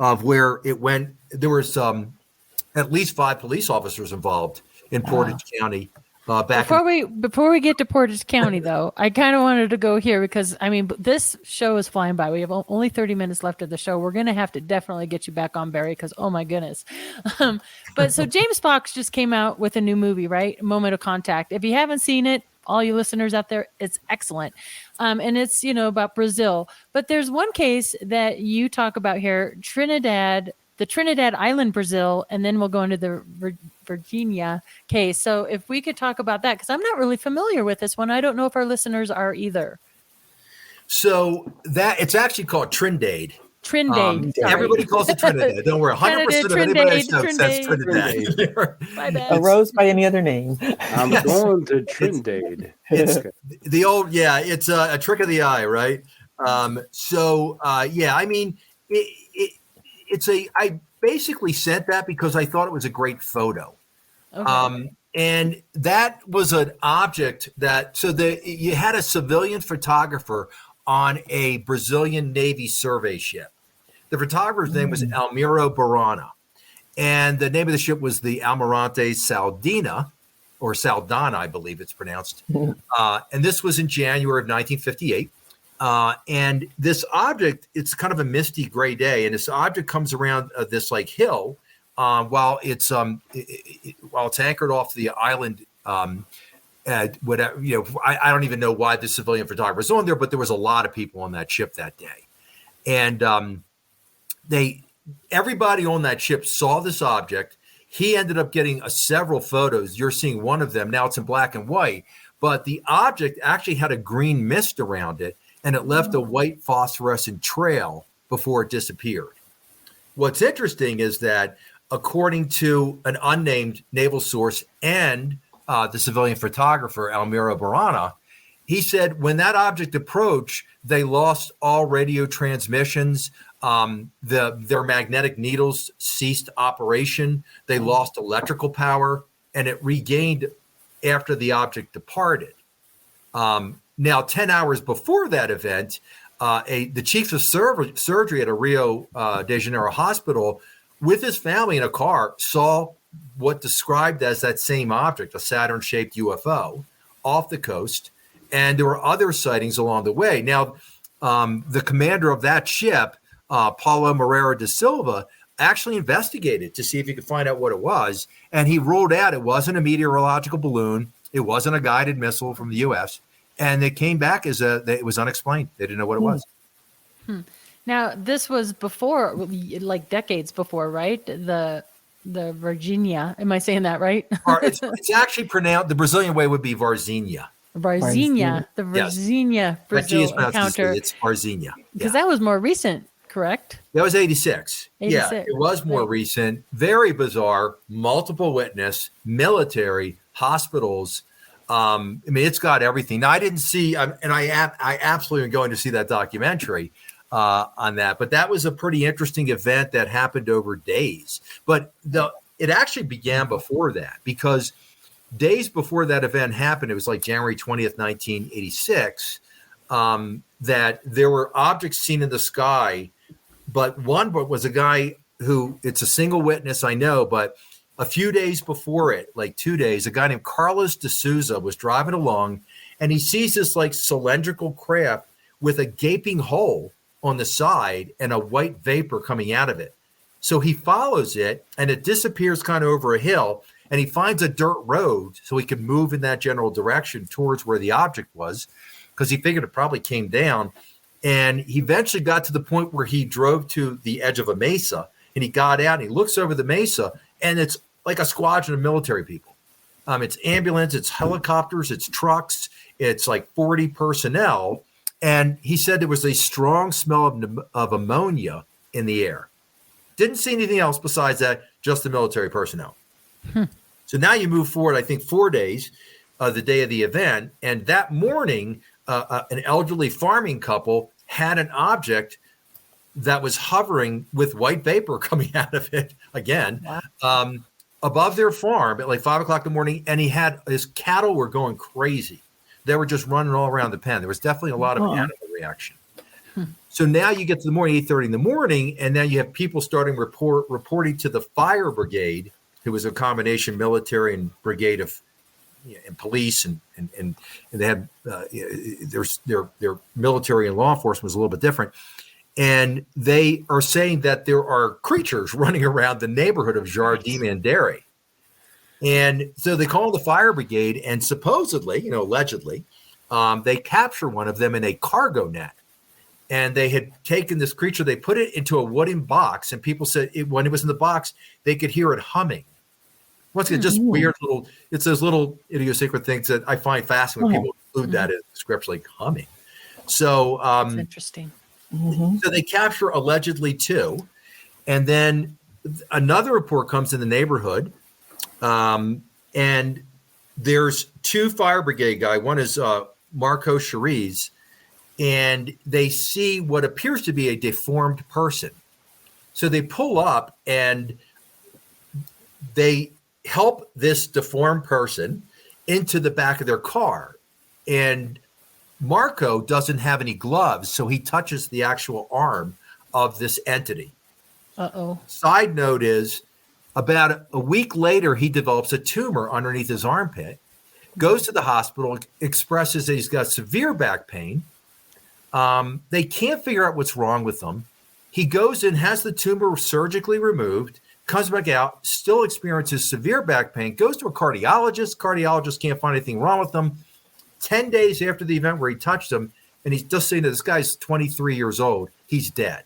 Of where it went. There was at least 5 police officers involved in Portage County. Before we get to Portage County, though, I kind of wanted to go here because, this show is flying by. We have only 30 minutes left of the show. We're going to have to definitely get you back on, Barry, because, oh, my goodness. But so James Fox just came out with a new movie, right? Moment of Contact. If you haven't seen it, all you listeners out there, it's excellent. And it's, about Brazil. But there's one case that you talk about here, the Trinidad Island, Brazil, and then we'll go into the Virginia case. So if we could talk about that, because I'm not really familiar with this one. I don't know if our listeners are either. So that it's actually called Trinidad. Trinidad. Everybody calls it Trinidad. Don't worry. 100% of anybody I know says Trinidad. My bad. A rose by any other name. I'm going to Trinidad. It's the old, it's a trick of the eye, right? I mean, I basically sent that because I thought it was a great photo. Okay. And that was an object you had a civilian photographer on a Brazilian Navy survey ship. The photographer's name was Almiro Barana, and the name of the ship was the Almirante Saldana, or Saldana, I believe it's pronounced. And this was in January of 1958. And this object, it's kind of a misty gray day, and this object comes around this like hill while it's anchored off the island. Whatever, I don't even know why the civilian photographer was on there, but there was a lot of people on that ship that day, and everybody on that ship saw this object. He ended up getting several photos. You're seeing one of them now. It's in black and white, but the object actually had a green mist around it, and it left a white phosphorescent trail before it disappeared. What's interesting is that, according to an unnamed naval source and the civilian photographer, Almiro Barana, he said when that object approached, they lost all radio transmissions. Their magnetic needles ceased operation. They lost electrical power, and it regained after the object departed. Now, 10 hours before that event, the chief of surgery at a Rio de Janeiro hospital with his family in a car saw what described as that same object, a Saturn-shaped UFO, off the coast. And there were other sightings along the way. Now, the commander of that ship, Paulo Moreira da Silva, actually investigated to see if he could find out what it was. And he ruled out it wasn't a meteorological balloon. It wasn't a guided missile from the U.S. And it came back as it was unexplained. They didn't know what it was. Now, this was before, like decades before, right? The Virginia. Am I saying that right? It's actually pronounced, the Brazilian way would be Varzinha. Varzinha. The Varzinha Brazil encounter. It's Varzinha. Because that was more recent, correct? That was 86. 86. Yeah, it was more recent. Very bizarre. Multiple witness, military, hospitals. I mean, it's got everything. Now, I didn't see, and I absolutely am going to see that documentary on that. But that was a pretty interesting event that happened over days. But it actually began before that, because days before that event happened, it was like January 20th, 1986, that there were objects seen in the sky. But one was a guy who, it's a single witness, I know, but a few days before it, like 2 days, a guy named Carlos de Souza was driving along, and he sees this like cylindrical craft with a gaping hole on the side and a white vapor coming out of it. So he follows it, and it disappears kind of over a hill, and he finds a dirt road so he could move in that general direction towards where the object was, because he figured it probably came down. And he eventually got to the point where he drove to the edge of a mesa, and he got out and he looks over the mesa, and it's like a squadron of military people. It's ambulance, it's helicopters, it's trucks, it's like 40 personnel. And he said there was a strong smell of ammonia in the air. Didn't see anything else besides that, just the military personnel. So now you move forward, I think 4 days, the day of the event. And that morning, an elderly farming couple had an object that was hovering with white vapor coming out of it again, above their farm at like 5 o'clock in the morning. And his cattle were going crazy. They were just running all around the pen. There was definitely a lot of animal reaction. So now you get to the morning, 8:30 in the morning, and now you have people starting reporting to the fire brigade, who was a combination military and brigade of and police, and they had their military and law enforcement was a little bit different. And they are saying that there are creatures running around the neighborhood of Jardim Mandere. And so they call the fire brigade, and supposedly, allegedly, they capture one of them in a cargo net. And they had taken this creature, they put it into a wooden box, and people said when it was in the box, they could hear it humming. Once again, just weird little. It's those little idiosyncratic things that I find fascinating when people include that in description, like humming. So That's interesting. So they capture allegedly 2, and then another report comes in the neighborhood, and there's 2 fire brigade guy. One is Marco Cheriz, and they see what appears to be a deformed person. So they pull up and they help this deformed person into the back of their car. And Marco doesn't have any gloves, so he touches the actual arm of this entity. Uh-oh. Side note is, about a week later, he develops a tumor underneath his armpit, goes to the hospital, expresses that he's got severe back pain. They can't figure out what's wrong with him. He goes in, has the tumor surgically removed, comes back out, still experiences severe back pain, goes to a cardiologist. Cardiologist can't find anything wrong with him. 10 days after the event where he touched him, and he's just saying that this guy's 23 years old, he's dead.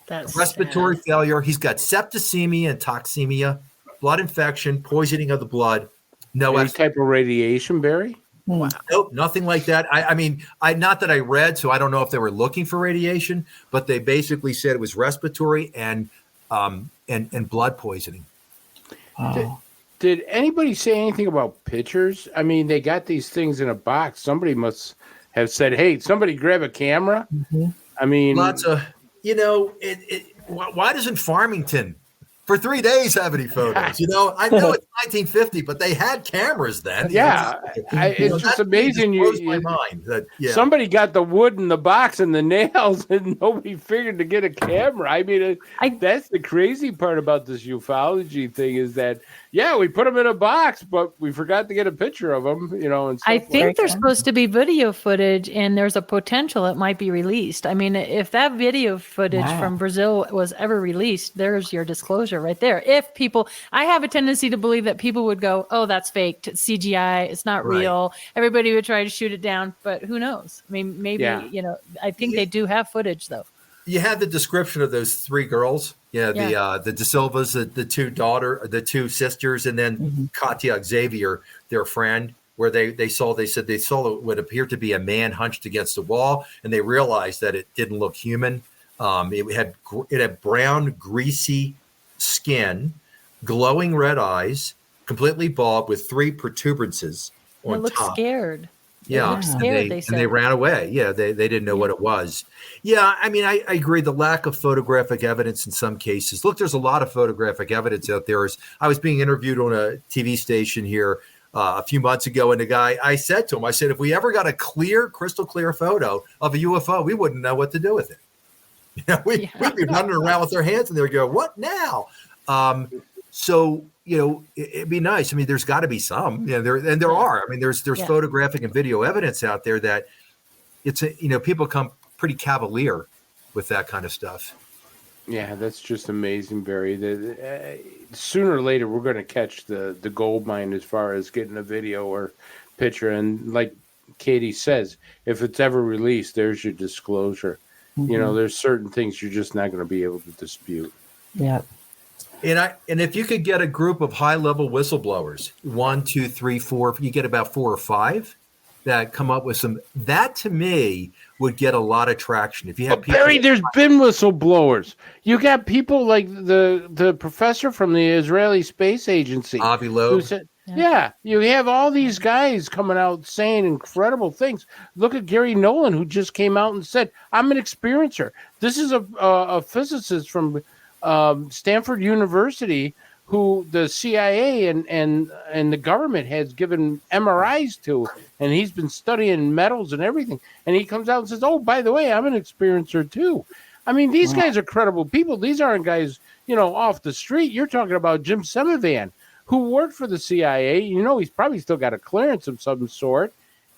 That's respiratory sad. failure. He's got septicemia and toxemia, blood infection, poisoning of the blood. No Any type of radiation, Barry? Wow. Nope, nothing like that. I mean, not that I read, so I don't know if they were looking for radiation, but they basically said it was respiratory and blood poisoning. Did anybody say anything about pictures? I mean, they got these things in a box. Somebody must have said, "Hey, somebody grab a camera." I mean, Lots of, why doesn't Farmington for 3 days have any photos? I know it's 1950, but they had cameras then. Yeah, it's just amazing. Blows my mind that somebody got the wood in the box and the nails, and nobody figured to get a camera. I mean, that's the crazy part about this ufology thing is that, we put them in a box, but we forgot to get a picture of them. And I think there's supposed to be video footage, and there's a potential it might be released. I mean, if that video footage from Brazil was ever released, there's your disclosure right there. If people, I have a tendency to believe that people would go, "Oh, that's faked, it's CGI, it's not real." Everybody would try to shoot it down, but who knows? I mean, maybe I think they do have footage though. You had the description of those 3 girls. The De Silvas, the 2 sisters, and then Katya Xavier, their friend, where they said they saw what appeared to be a man hunched against a wall, and they realized that it didn't look human. It had brown, greasy skin, glowing red eyes, completely bald with 3 protuberances on top. It looked scared. Yeah, scared, and they ran away. Yeah, they didn't know what it was. Yeah, I mean, I agree. The lack of photographic evidence in some cases. Look, there's a lot of photographic evidence out there. I was being interviewed on a TV station here a few months ago, and the guy, I said to him, if we ever got a crystal clear photo of a UFO, we wouldn't know what to do with it. We'd be running around with our hands, and they'd go, "What now?" So it'd be nice. I mean, there's got to be some. There are. I mean, there's photographic and video evidence out there that it's people come pretty cavalier with that kind of stuff. Yeah, that's just amazing, Barry. Sooner or later, we're going to catch the gold mine as far as getting a video or picture. And like Katie says, if it's ever released, there's your disclosure. There's certain things you're just not going to be able to dispute. Yeah. And if you could get a group of high-level whistleblowers, 1, 2, 3, 4, you get about 4 or 5 that come up with some. That to me would get a lot of traction. If you have people, Barry, there's been whistleblowers. You got people like the professor from the Israeli Space Agency, Avi Loeb. You have all these guys coming out saying incredible things. Look at Gary Nolan, who just came out and said, "I'm an experiencer." This is a physicist from Stanford University who the CIA and the government has given MRIs to, and he's been studying metals and everything. And he comes out and says, "Oh, by the way, I'm an experiencer too." I mean, these guys are credible people. These aren't guys, off the street. You're talking about Jim Semivan, who worked for the CIA. He's probably still got a clearance of some sort.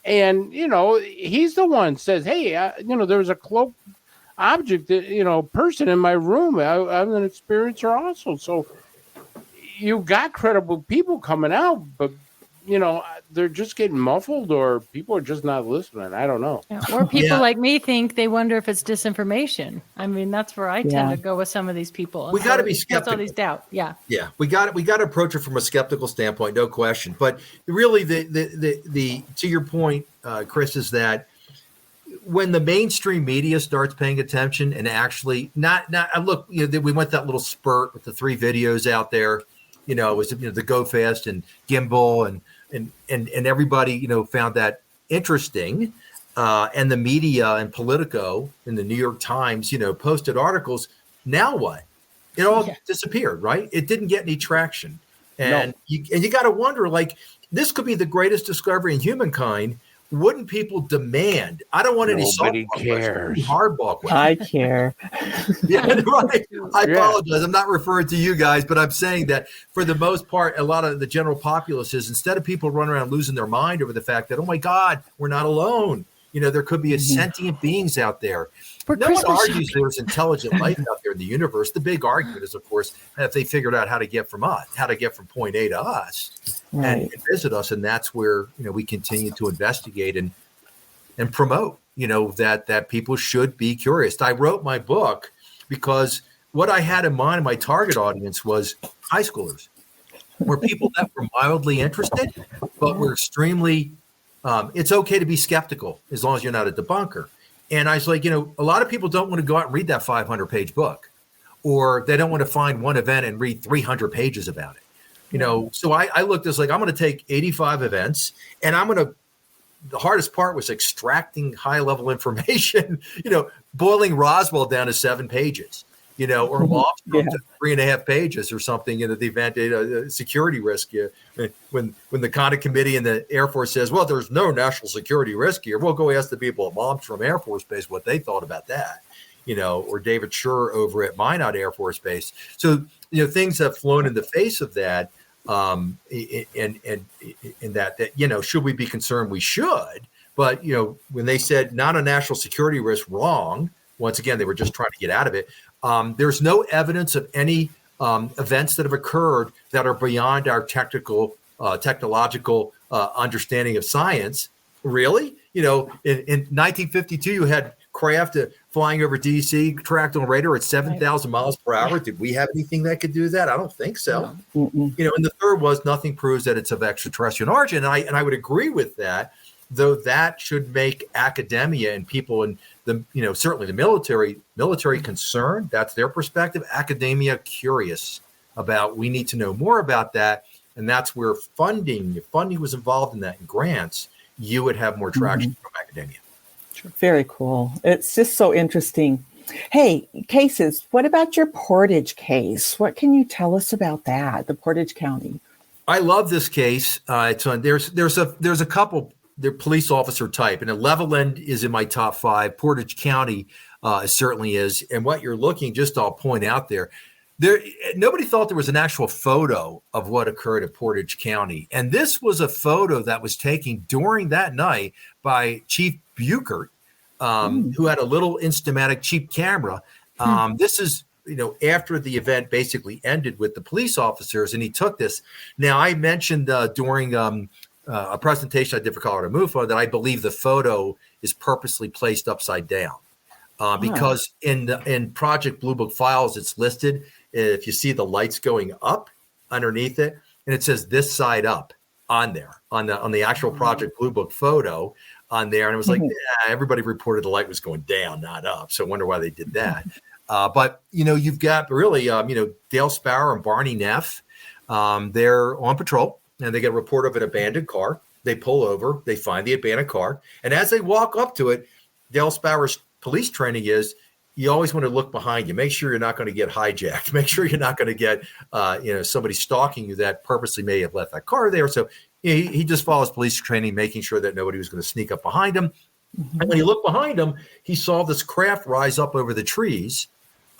And, he's the one says, "Hey, there was a cloaked object, person in my room. I'm an experiencer also." So you got credible people coming out, but they're just getting muffled, or people are just not listening. I don't know. Yeah, or people like me they wonder if it's disinformation. I mean, that's where I tend to go with some of these people. We got to be That's skeptical. all these doubt. Yeah. Yeah, we got to approach it from a skeptical standpoint, no question. But really, the to your point, Chris, is that when the mainstream media starts paying attention and actually not look, we went that little spurt with the 3 videos out there. It was the Go Fast and Gimbal and everybody found that interesting. And the media and Politico and the New York Times posted articles. Now what? It all disappeared, right? It didn't get any traction. And you got to wonder, like, this could be the greatest discovery in humankind. Wouldn't people demand? I don't want any Nobody cares. Hardball questions. I care. Yeah, right. I apologize. I'm not referring to you guys, but I'm saying that for the most part, a lot of the general populace is, instead of people running around losing their mind over the fact that, oh my God, we're not alone. There could be a sentient beings out there. No one argues there's intelligent life out there in the universe. The big argument is, of course, if they figured out how to get from point A to us and visit us, and that's where we continue to investigate and promote. That people should be curious. I wrote my book because what I had in mind, my target audience was high schoolers, were people that were mildly interested, but were extremely. It's okay to be skeptical as long as you're not a debunker. And I was like, a lot of people don't want to go out and read that 500-page book, or they don't want to find one event and read 300 pages about it. So I looked as like, I'm going to take 85 events, and the hardest part was extracting high-level information, boiling Roswell down to 7 pages, or Malmstrom to 3.5 pages or something, the event security risk. When the Conduct Committee and the Air Force says, well, there's no national security risk here, we'll go ask the people at Malmstrom Air Force Base what they thought about that, or David Schur over at Minot Air Force Base. So, things have flown in the face of that. And that, should we be concerned? We should. But, when they said not a national security risk, wrong, once again, they were just trying to get out of it. There's no evidence of any events that have occurred that are beyond our technological understanding of science. Really? In 1952, you had craft flying over D.C., tracked on radar at 7,000 miles per hour. Did we have anything that could do that? I don't think so. No. And the third was, nothing proves that it's of extraterrestrial origin. And I would agree with that, though that should make academia and people in the, certainly the military concerned. That's their perspective. Academia curious about, we need to know more about that. And that's where if funding was involved in that, and grants, you would have more traction from academia. Very cool. It's just so interesting. Hey, cases, what about your Portage case? What can you tell us about that, the Portage County? I love this case. There's a couple. They're police officer type, and Levelland is in my top 5. Portage County certainly is. And what you're looking, I'll point out there, nobody thought there was an actual photo of what occurred at Portage County. And this was a photo that was taken during that night by Chief Buchert, who had a little Instamatic cheap camera. This is, after the event basically ended with the police officers, and he took this. Now, I mentioned during a presentation I did for Colorado MUFO that I believe the photo is purposely placed upside down because in Project Blue Book files, it's listed. If you see the lights going up underneath it, and it says this side up on there on the actual Project Blue Book photo on there. And it was like, everybody reported the light was going down, not up. So I wonder why they did that. But, you've got really, Dale Sparrow and Barney Neff. They're on patrol, and they get a report of an abandoned car. They pull over, they find the abandoned car. And as they walk up to it, Dale Sparrow's police training is, you always want to look behind you. Make sure you're not going to get hijacked. Make sure you're not going to get, somebody stalking you that purposely may have left that car there. So he just follows police training, making sure that nobody was going to sneak up behind him. And when he looked behind him, he saw this craft rise up over the trees.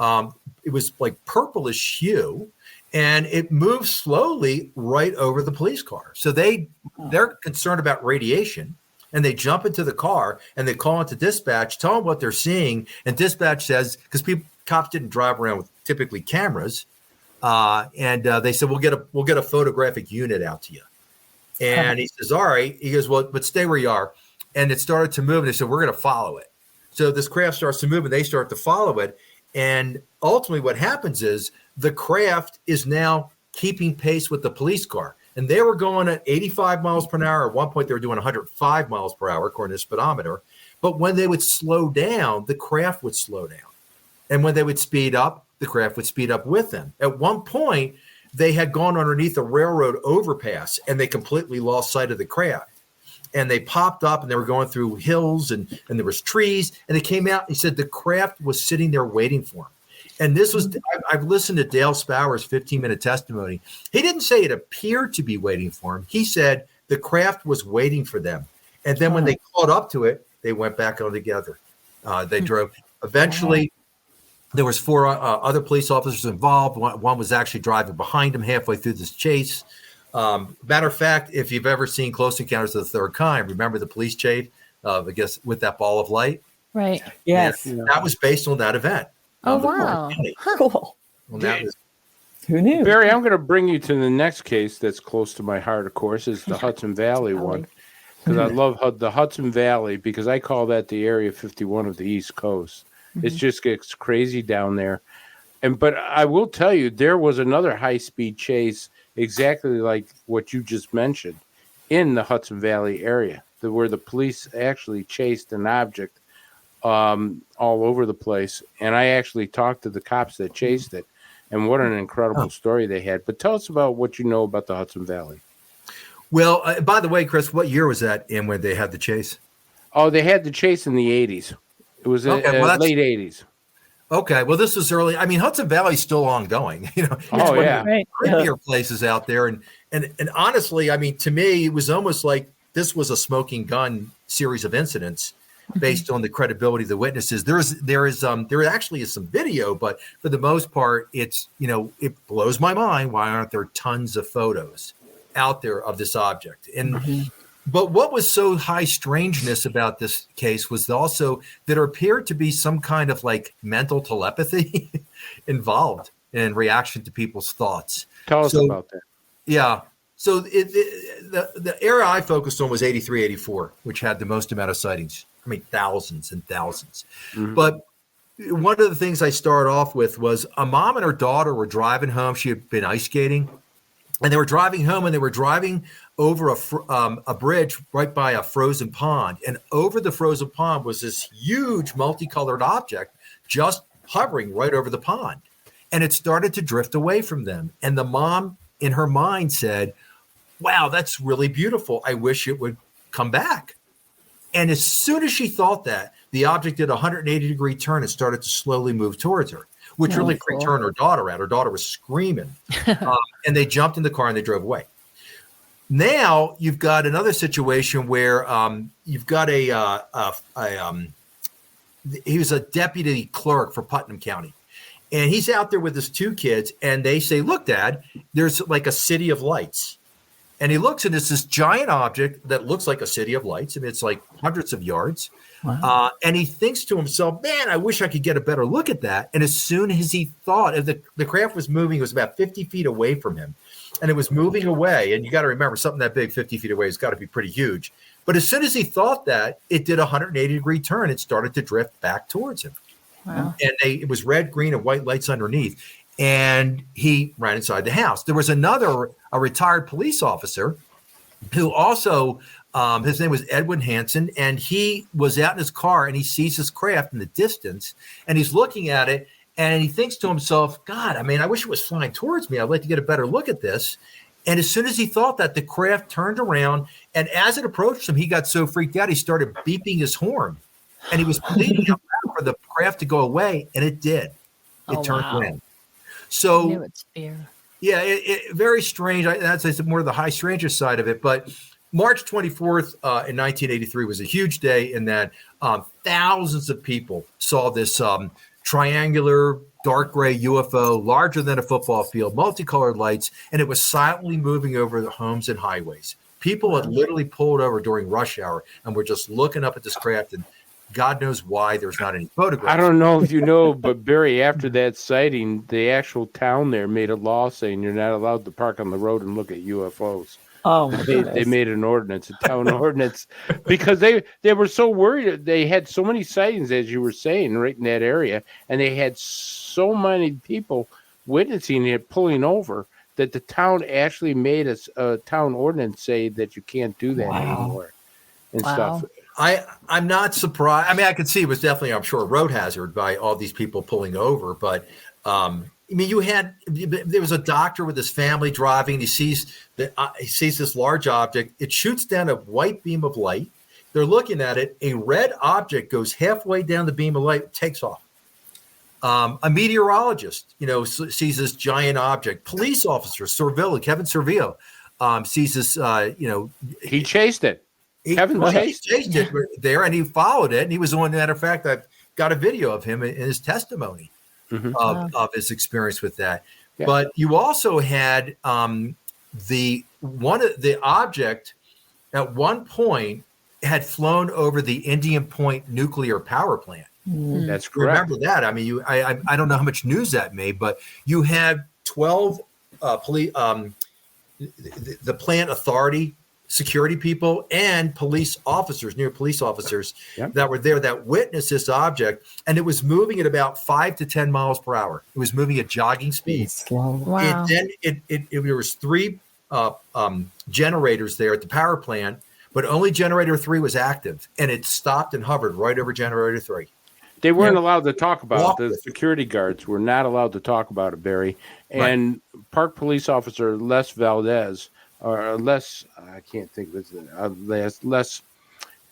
It was like purplish hue, and it moved slowly right over the police car. So they're concerned about radiation. And they jump into the car and they call into dispatch, tell them what they're seeing. And dispatch says, because cops didn't drive around with typically cameras, and they said, we'll get a photographic unit out to you. And he says, all right. He goes, well, but stay where you are. And it started to move. And they said, we're going to follow it. So this craft starts to move and they start to follow it. And ultimately what happens is the craft is now keeping pace with the police car. And they were going at 85 miles per hour. At one point, they were doing 105 miles per hour, according to the speedometer. But when they would slow down, the craft would slow down. And when they would speed up, the craft would speed up with them. At one point, they had gone underneath a railroad overpass and they completely lost sight of the craft. And they popped up and they were going through hills and there was trees. And they came out and he said the craft was sitting there waiting for him. And this was, I've listened to Dale Spower's 15-minute testimony. He didn't say it appeared to be waiting for him. He said the craft was waiting for them. And then when they caught up to it, they went back on together. They drove. Eventually, there was 4 other police officers involved. One was actually driving behind him halfway through this chase. Matter of fact, if you've ever seen Close Encounters of the Third Kind, remember the police chase, I guess, with that ball of light? Right. Yes. And that was based on that event. Oh, wow. Cool. Well, that was, who knew? Barry, I'm going to bring you to the next case that's close to my heart, of course, is the Hudson Valley one. Because I love the Hudson Valley because I call that the Area 51 of the East Coast. It just gets crazy down there. But I will tell you, there was another high-speed chase exactly like what you just mentioned in the Hudson Valley area, where the police actually chased an object all over the place. And I actually talked to the cops that chased it. And what an incredible story they had. But tell us about what you know about the Hudson Valley. well, by the way, Chris, what year was that in when they had the chase? Oh, they had the chase in the 80s. It was late 80s. Okay, well, this was early. I mean, Hudson Valley's still ongoing. You know, it's Oh, one yeah. of the Right. premier places out there. And honestly, I mean, to me, it was almost like this was a smoking gun series of incidents based on the credibility of the witnesses. There actually is some video, but for the most part, it's, you know, it blows my mind. Why aren't there tons of photos out there of this object? And but what was so high strangeness about this case was also that there appeared to be some kind of like mental telepathy involved in reaction to people's thoughts. Tell us about that. Yeah. So the era I focused on was 83, 84, which had the most amount of sightings. I mean, thousands and thousands. But one of the things I started off with was a mom and her daughter were driving home. She had been ice skating. And they were driving home, and they were driving over a bridge right by a frozen pond. And over the frozen pond was this huge multicolored object just hovering right over the pond. And it started to drift away from them. And the mom, in her mind, said, wow, that's really beautiful. I wish it would come back. And as soon as she thought that, the object did a 180-degree turn and started to slowly move towards her, which really freaked her and her daughter out. Her daughter was screaming. And they jumped in the car and they drove away. Now you've got another situation where you've got he was a deputy clerk for Putnam County. And he's out there with his 2 kids. And they say, look, Dad, there's like a city of lights. And he looks and it's this giant object that looks like a city of lights. I mean, it's like hundreds of yards. Wow. And he thinks to himself, man, I wish I could get a better look at that. And as soon as he thought, the craft was moving, it was about 50 feet away from him. And it was moving away. And you got to remember, something that big, 50 feet away, has got to be pretty huge. But as soon as he thought that, it did a 180-degree turn. It started to drift back towards him. Wow. And it was red, green, and white lights underneath. And he ran inside the house. There was a retired police officer who also, his name was Edwin Hansen, and he was out in his car and he sees this craft in the distance and he's looking at it and he thinks to himself, God, I mean, I wish it was flying towards me. I'd like to get a better look at this. And as soon as he thought that, the craft turned around, and as it approached him, he got so freaked out, he started beeping his horn and he was pleading out loud for the craft to go away, and it did. It turned around. So, I knew it's fear. Yeah, it very strange. That's more of the high stranger side of it. But March 24th in 1983 was a huge day in that thousands of people saw this triangular dark gray UFO, larger than a football field, multicolored lights, and it was silently moving over the homes and highways. People had literally pulled over during rush hour and were just looking up at this craft, and God knows why there's not any photographs. I don't know if you know, but Barry, after that sighting, the actual town there made a law saying you're not allowed to park on the road and look at UFOs. Oh, my They goodness. made an ordinance, a town ordinance, because they were so worried. They had so many sightings, as you were saying, right in that area, and they had so many people witnessing it pulling over that the town actually made a town ordinance say that you can't do that anymore and stuff. I'm not surprised. I mean, I could see it was definitely, I'm sure, a road hazard by all these people pulling over. But I mean, there was a doctor with his family driving. He sees this large object. It shoots down a white beam of light. They're looking at it. A red object goes halfway down the beam of light, takes off. A meteorologist, sees this giant object. Police officer, Kevin Servillo, sees this. He chased it. Kevin chased it there, and he followed it. And he was on. Matter of fact, I've got a video of him in his testimony of his experience with that. Yeah. But you also had the object at one point had flown over the Indian Point nuclear power plant. That's correct. Remember that? I mean, I don't know how much news that made, but you had 12 police, the plant authority, security people, and police officers that were there that witnessed this object, and it was moving at about 5 to 10 miles per hour. It was moving at jogging speed. Slow. Wow. There was 3 generators there at the power plant, but only generator 3 was active, and it stopped and hovered right over generator 3. They weren't allowed to talk about it. The security guards were not allowed to talk about it, Barry. And Park Police Officer Les Valdez, or Les, I can't think of his Les.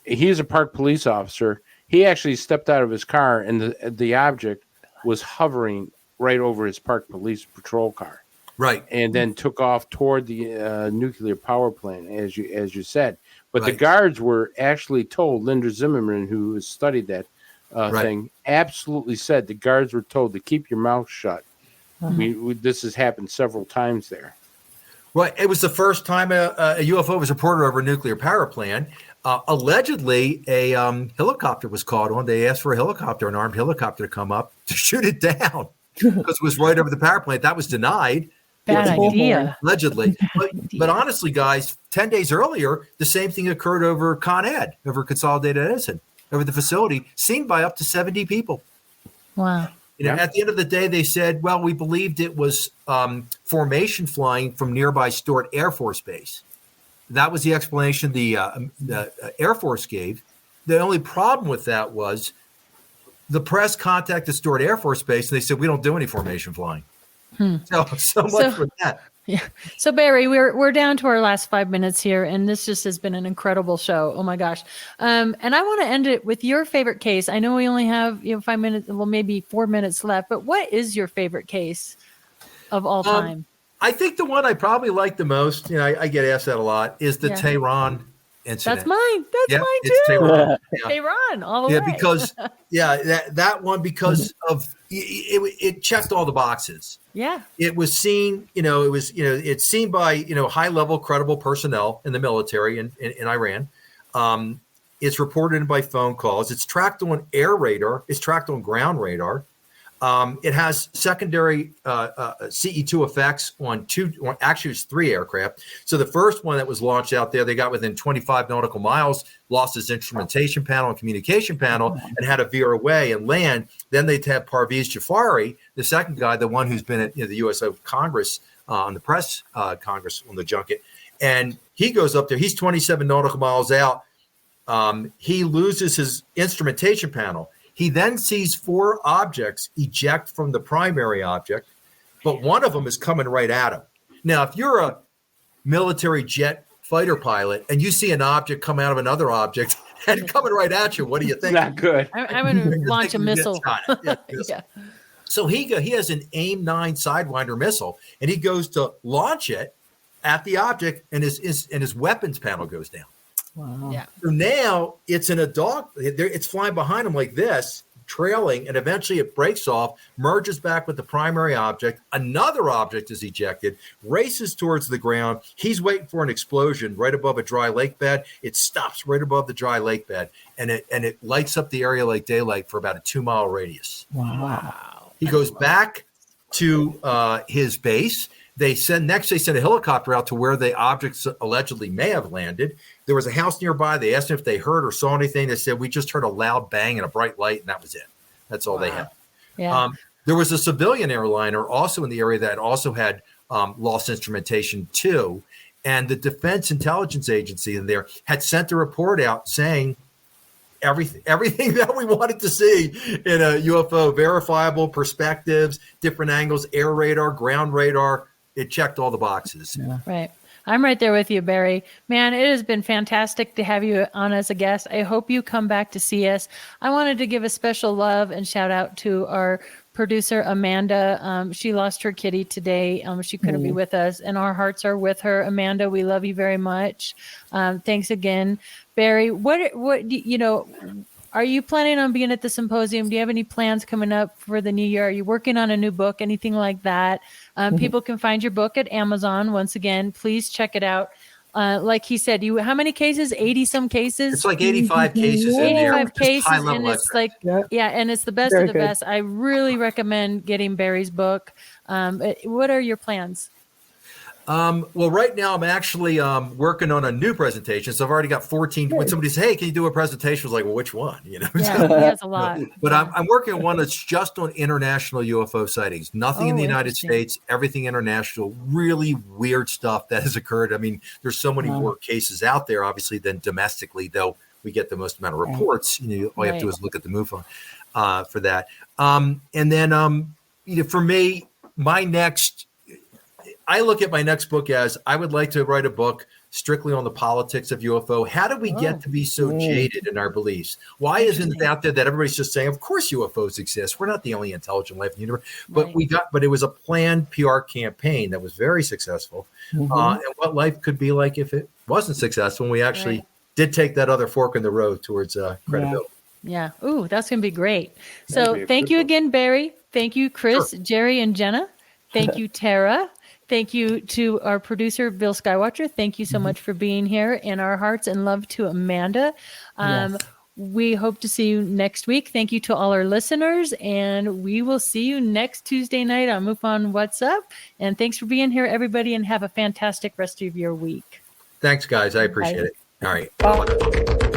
He's a park police officer. He actually stepped out of his car, and the object was hovering right over his park police patrol car. Right, and then took off toward the nuclear power plant, as you said. But the guards were actually told. Linda Zimmerman, who has studied that thing, absolutely said the guards were told to keep your mouth shut. This has happened several times there. Right. It was the first time a UFO was reported over a nuclear power plant. Allegedly, a helicopter was called on. They asked for a helicopter, an armed helicopter, to come up to shoot it down because it was right over the power plant. That was denied. Bad idea. Allegedly. But honestly, guys, 10 days earlier, the same thing occurred over Con Ed, over Consolidated Edison, over the facility, seen by up to 70 people. Wow. At the end of the day, they said, well, we believed it was formation flying from nearby Stewart Air Force Base. That was the explanation the Air Force gave. The only problem with that was the press contacted Stewart Air Force Base, and they said, we don't do any formation flying. So much for that. Yeah. So Barry, we're down to our last 5 minutes here, and this just has been an incredible show. Oh my gosh. And I want to end it with your favorite case. I know we only have 5 minutes, well, maybe 4 minutes left, but what is your favorite case of all time? I think the one I probably like the most, I get asked that a lot, is the Tehran incident. That's mine. That's mine too. It's Tehran. Tehran, all the way. Because that one, because of it checked all the boxes. Yeah. It was seen, it's seen by, high level credible personnel in the military in Iran. It's reported by phone calls. It's tracked on air radar. It's tracked on ground radar. It has secondary CE2 effects on actually it's 3 aircraft. So the first one that was launched out there, they got within 25 nautical miles, lost its instrumentation panel and communication panel, and had to veer away and land. Then they'd have Parviz Jafari, the second guy, the one who's been at the U.S. Congress on the press Congress on the junket, and he goes up there. He's 27 nautical miles out. He loses his instrumentation panel. He then sees 4 objects eject from the primary object, but one of them is coming right at him. Now, if you're a military jet fighter pilot and you see an object come out of another object and coming right at you, what do you think? Not good. I'm going to launch a missile. Yeah. So he has an AIM-9 Sidewinder missile, and he goes to launch it at the object, and his weapons panel goes down. Wow. Yeah. So now it's in a dog. It's flying behind him like this, trailing, and eventually it breaks off, merges back with the primary object. Another object is ejected, races towards the ground. He's waiting for an explosion right above a dry lake bed. It stops right above the dry lake bed, and it lights up the area like daylight for about a 2-mile radius. Wow. He goes back to his base. They send a helicopter out to where the objects allegedly may have landed. There was a house nearby. They asked them if they heard or saw anything. They said, we just heard a loud bang and a bright light, and that was it. That's all they had. Yeah. There was a civilian airliner also in the area that also had lost instrumentation too. And the Defense Intelligence Agency in there had sent a report out saying everything that we wanted to see in a UFO, verifiable perspectives, different angles, air radar, ground radar. It checked all the boxes. Yeah. Right. I'm right there with you, Barry. Man, it has been fantastic to have you on as a guest. I hope you come back to see us. I wanted to give a special love and shout out to our producer, Amanda. She lost her kitty today. She couldn't be with us, and our hearts are with her. Amanda, we love you very much. Thanks again. Barry, what are you planning on being at the symposium? Do you have any plans coming up for the new year? Are you working on a new book, anything like that? People can find your book at Amazon. Once again, please check it out. Like he said, how many cases? 80 some cases? It's like 85 cases in there. 85 cases, and it's experts. and it's the best Very of the good. best. I really recommend getting Barry's book. What are your plans? Well, right now I'm actually working on a new presentation. So I've already got 14. When somebody says, "Hey, can you do a presentation?" I was like, "Well, which one?" You know. Yeah, he has a lot. But I'm working on one that's just on international UFO sightings. Nothing in the United interesting. States, everything international. Really weird stuff that has occurred. I mean, there's so many more cases out there, obviously, than domestically. Though we get the most amount of reports. You know, all you have to do is look at the MUFON for that. And then, for me, I look at my next book as I would like to write a book strictly on the politics of UFO. How did we get to be so jaded in our beliefs? Why isn't it out there that everybody's just saying, of course UFOs exist. We're not the only intelligent life in the universe. But but it was a planned PR campaign that was very successful. And what life could be like if it wasn't successful. And we actually did take that other fork in the road towards credibility. Yeah. Ooh, that's going to be great. So thank you again, Barry. Thank you, Chris, Jerry, and Jenna. Thank you, Tara. Thank you to our producer, Bill Skywatcher. Thank you so much for being here. In our hearts and love to Amanda. We hope to see you next week. Thank you to all our listeners. And we will see you next Tuesday night on MUFON What's Up. And thanks for being here, everybody, and have a fantastic rest of your week. Thanks, guys. I appreciate it. All right. Bye.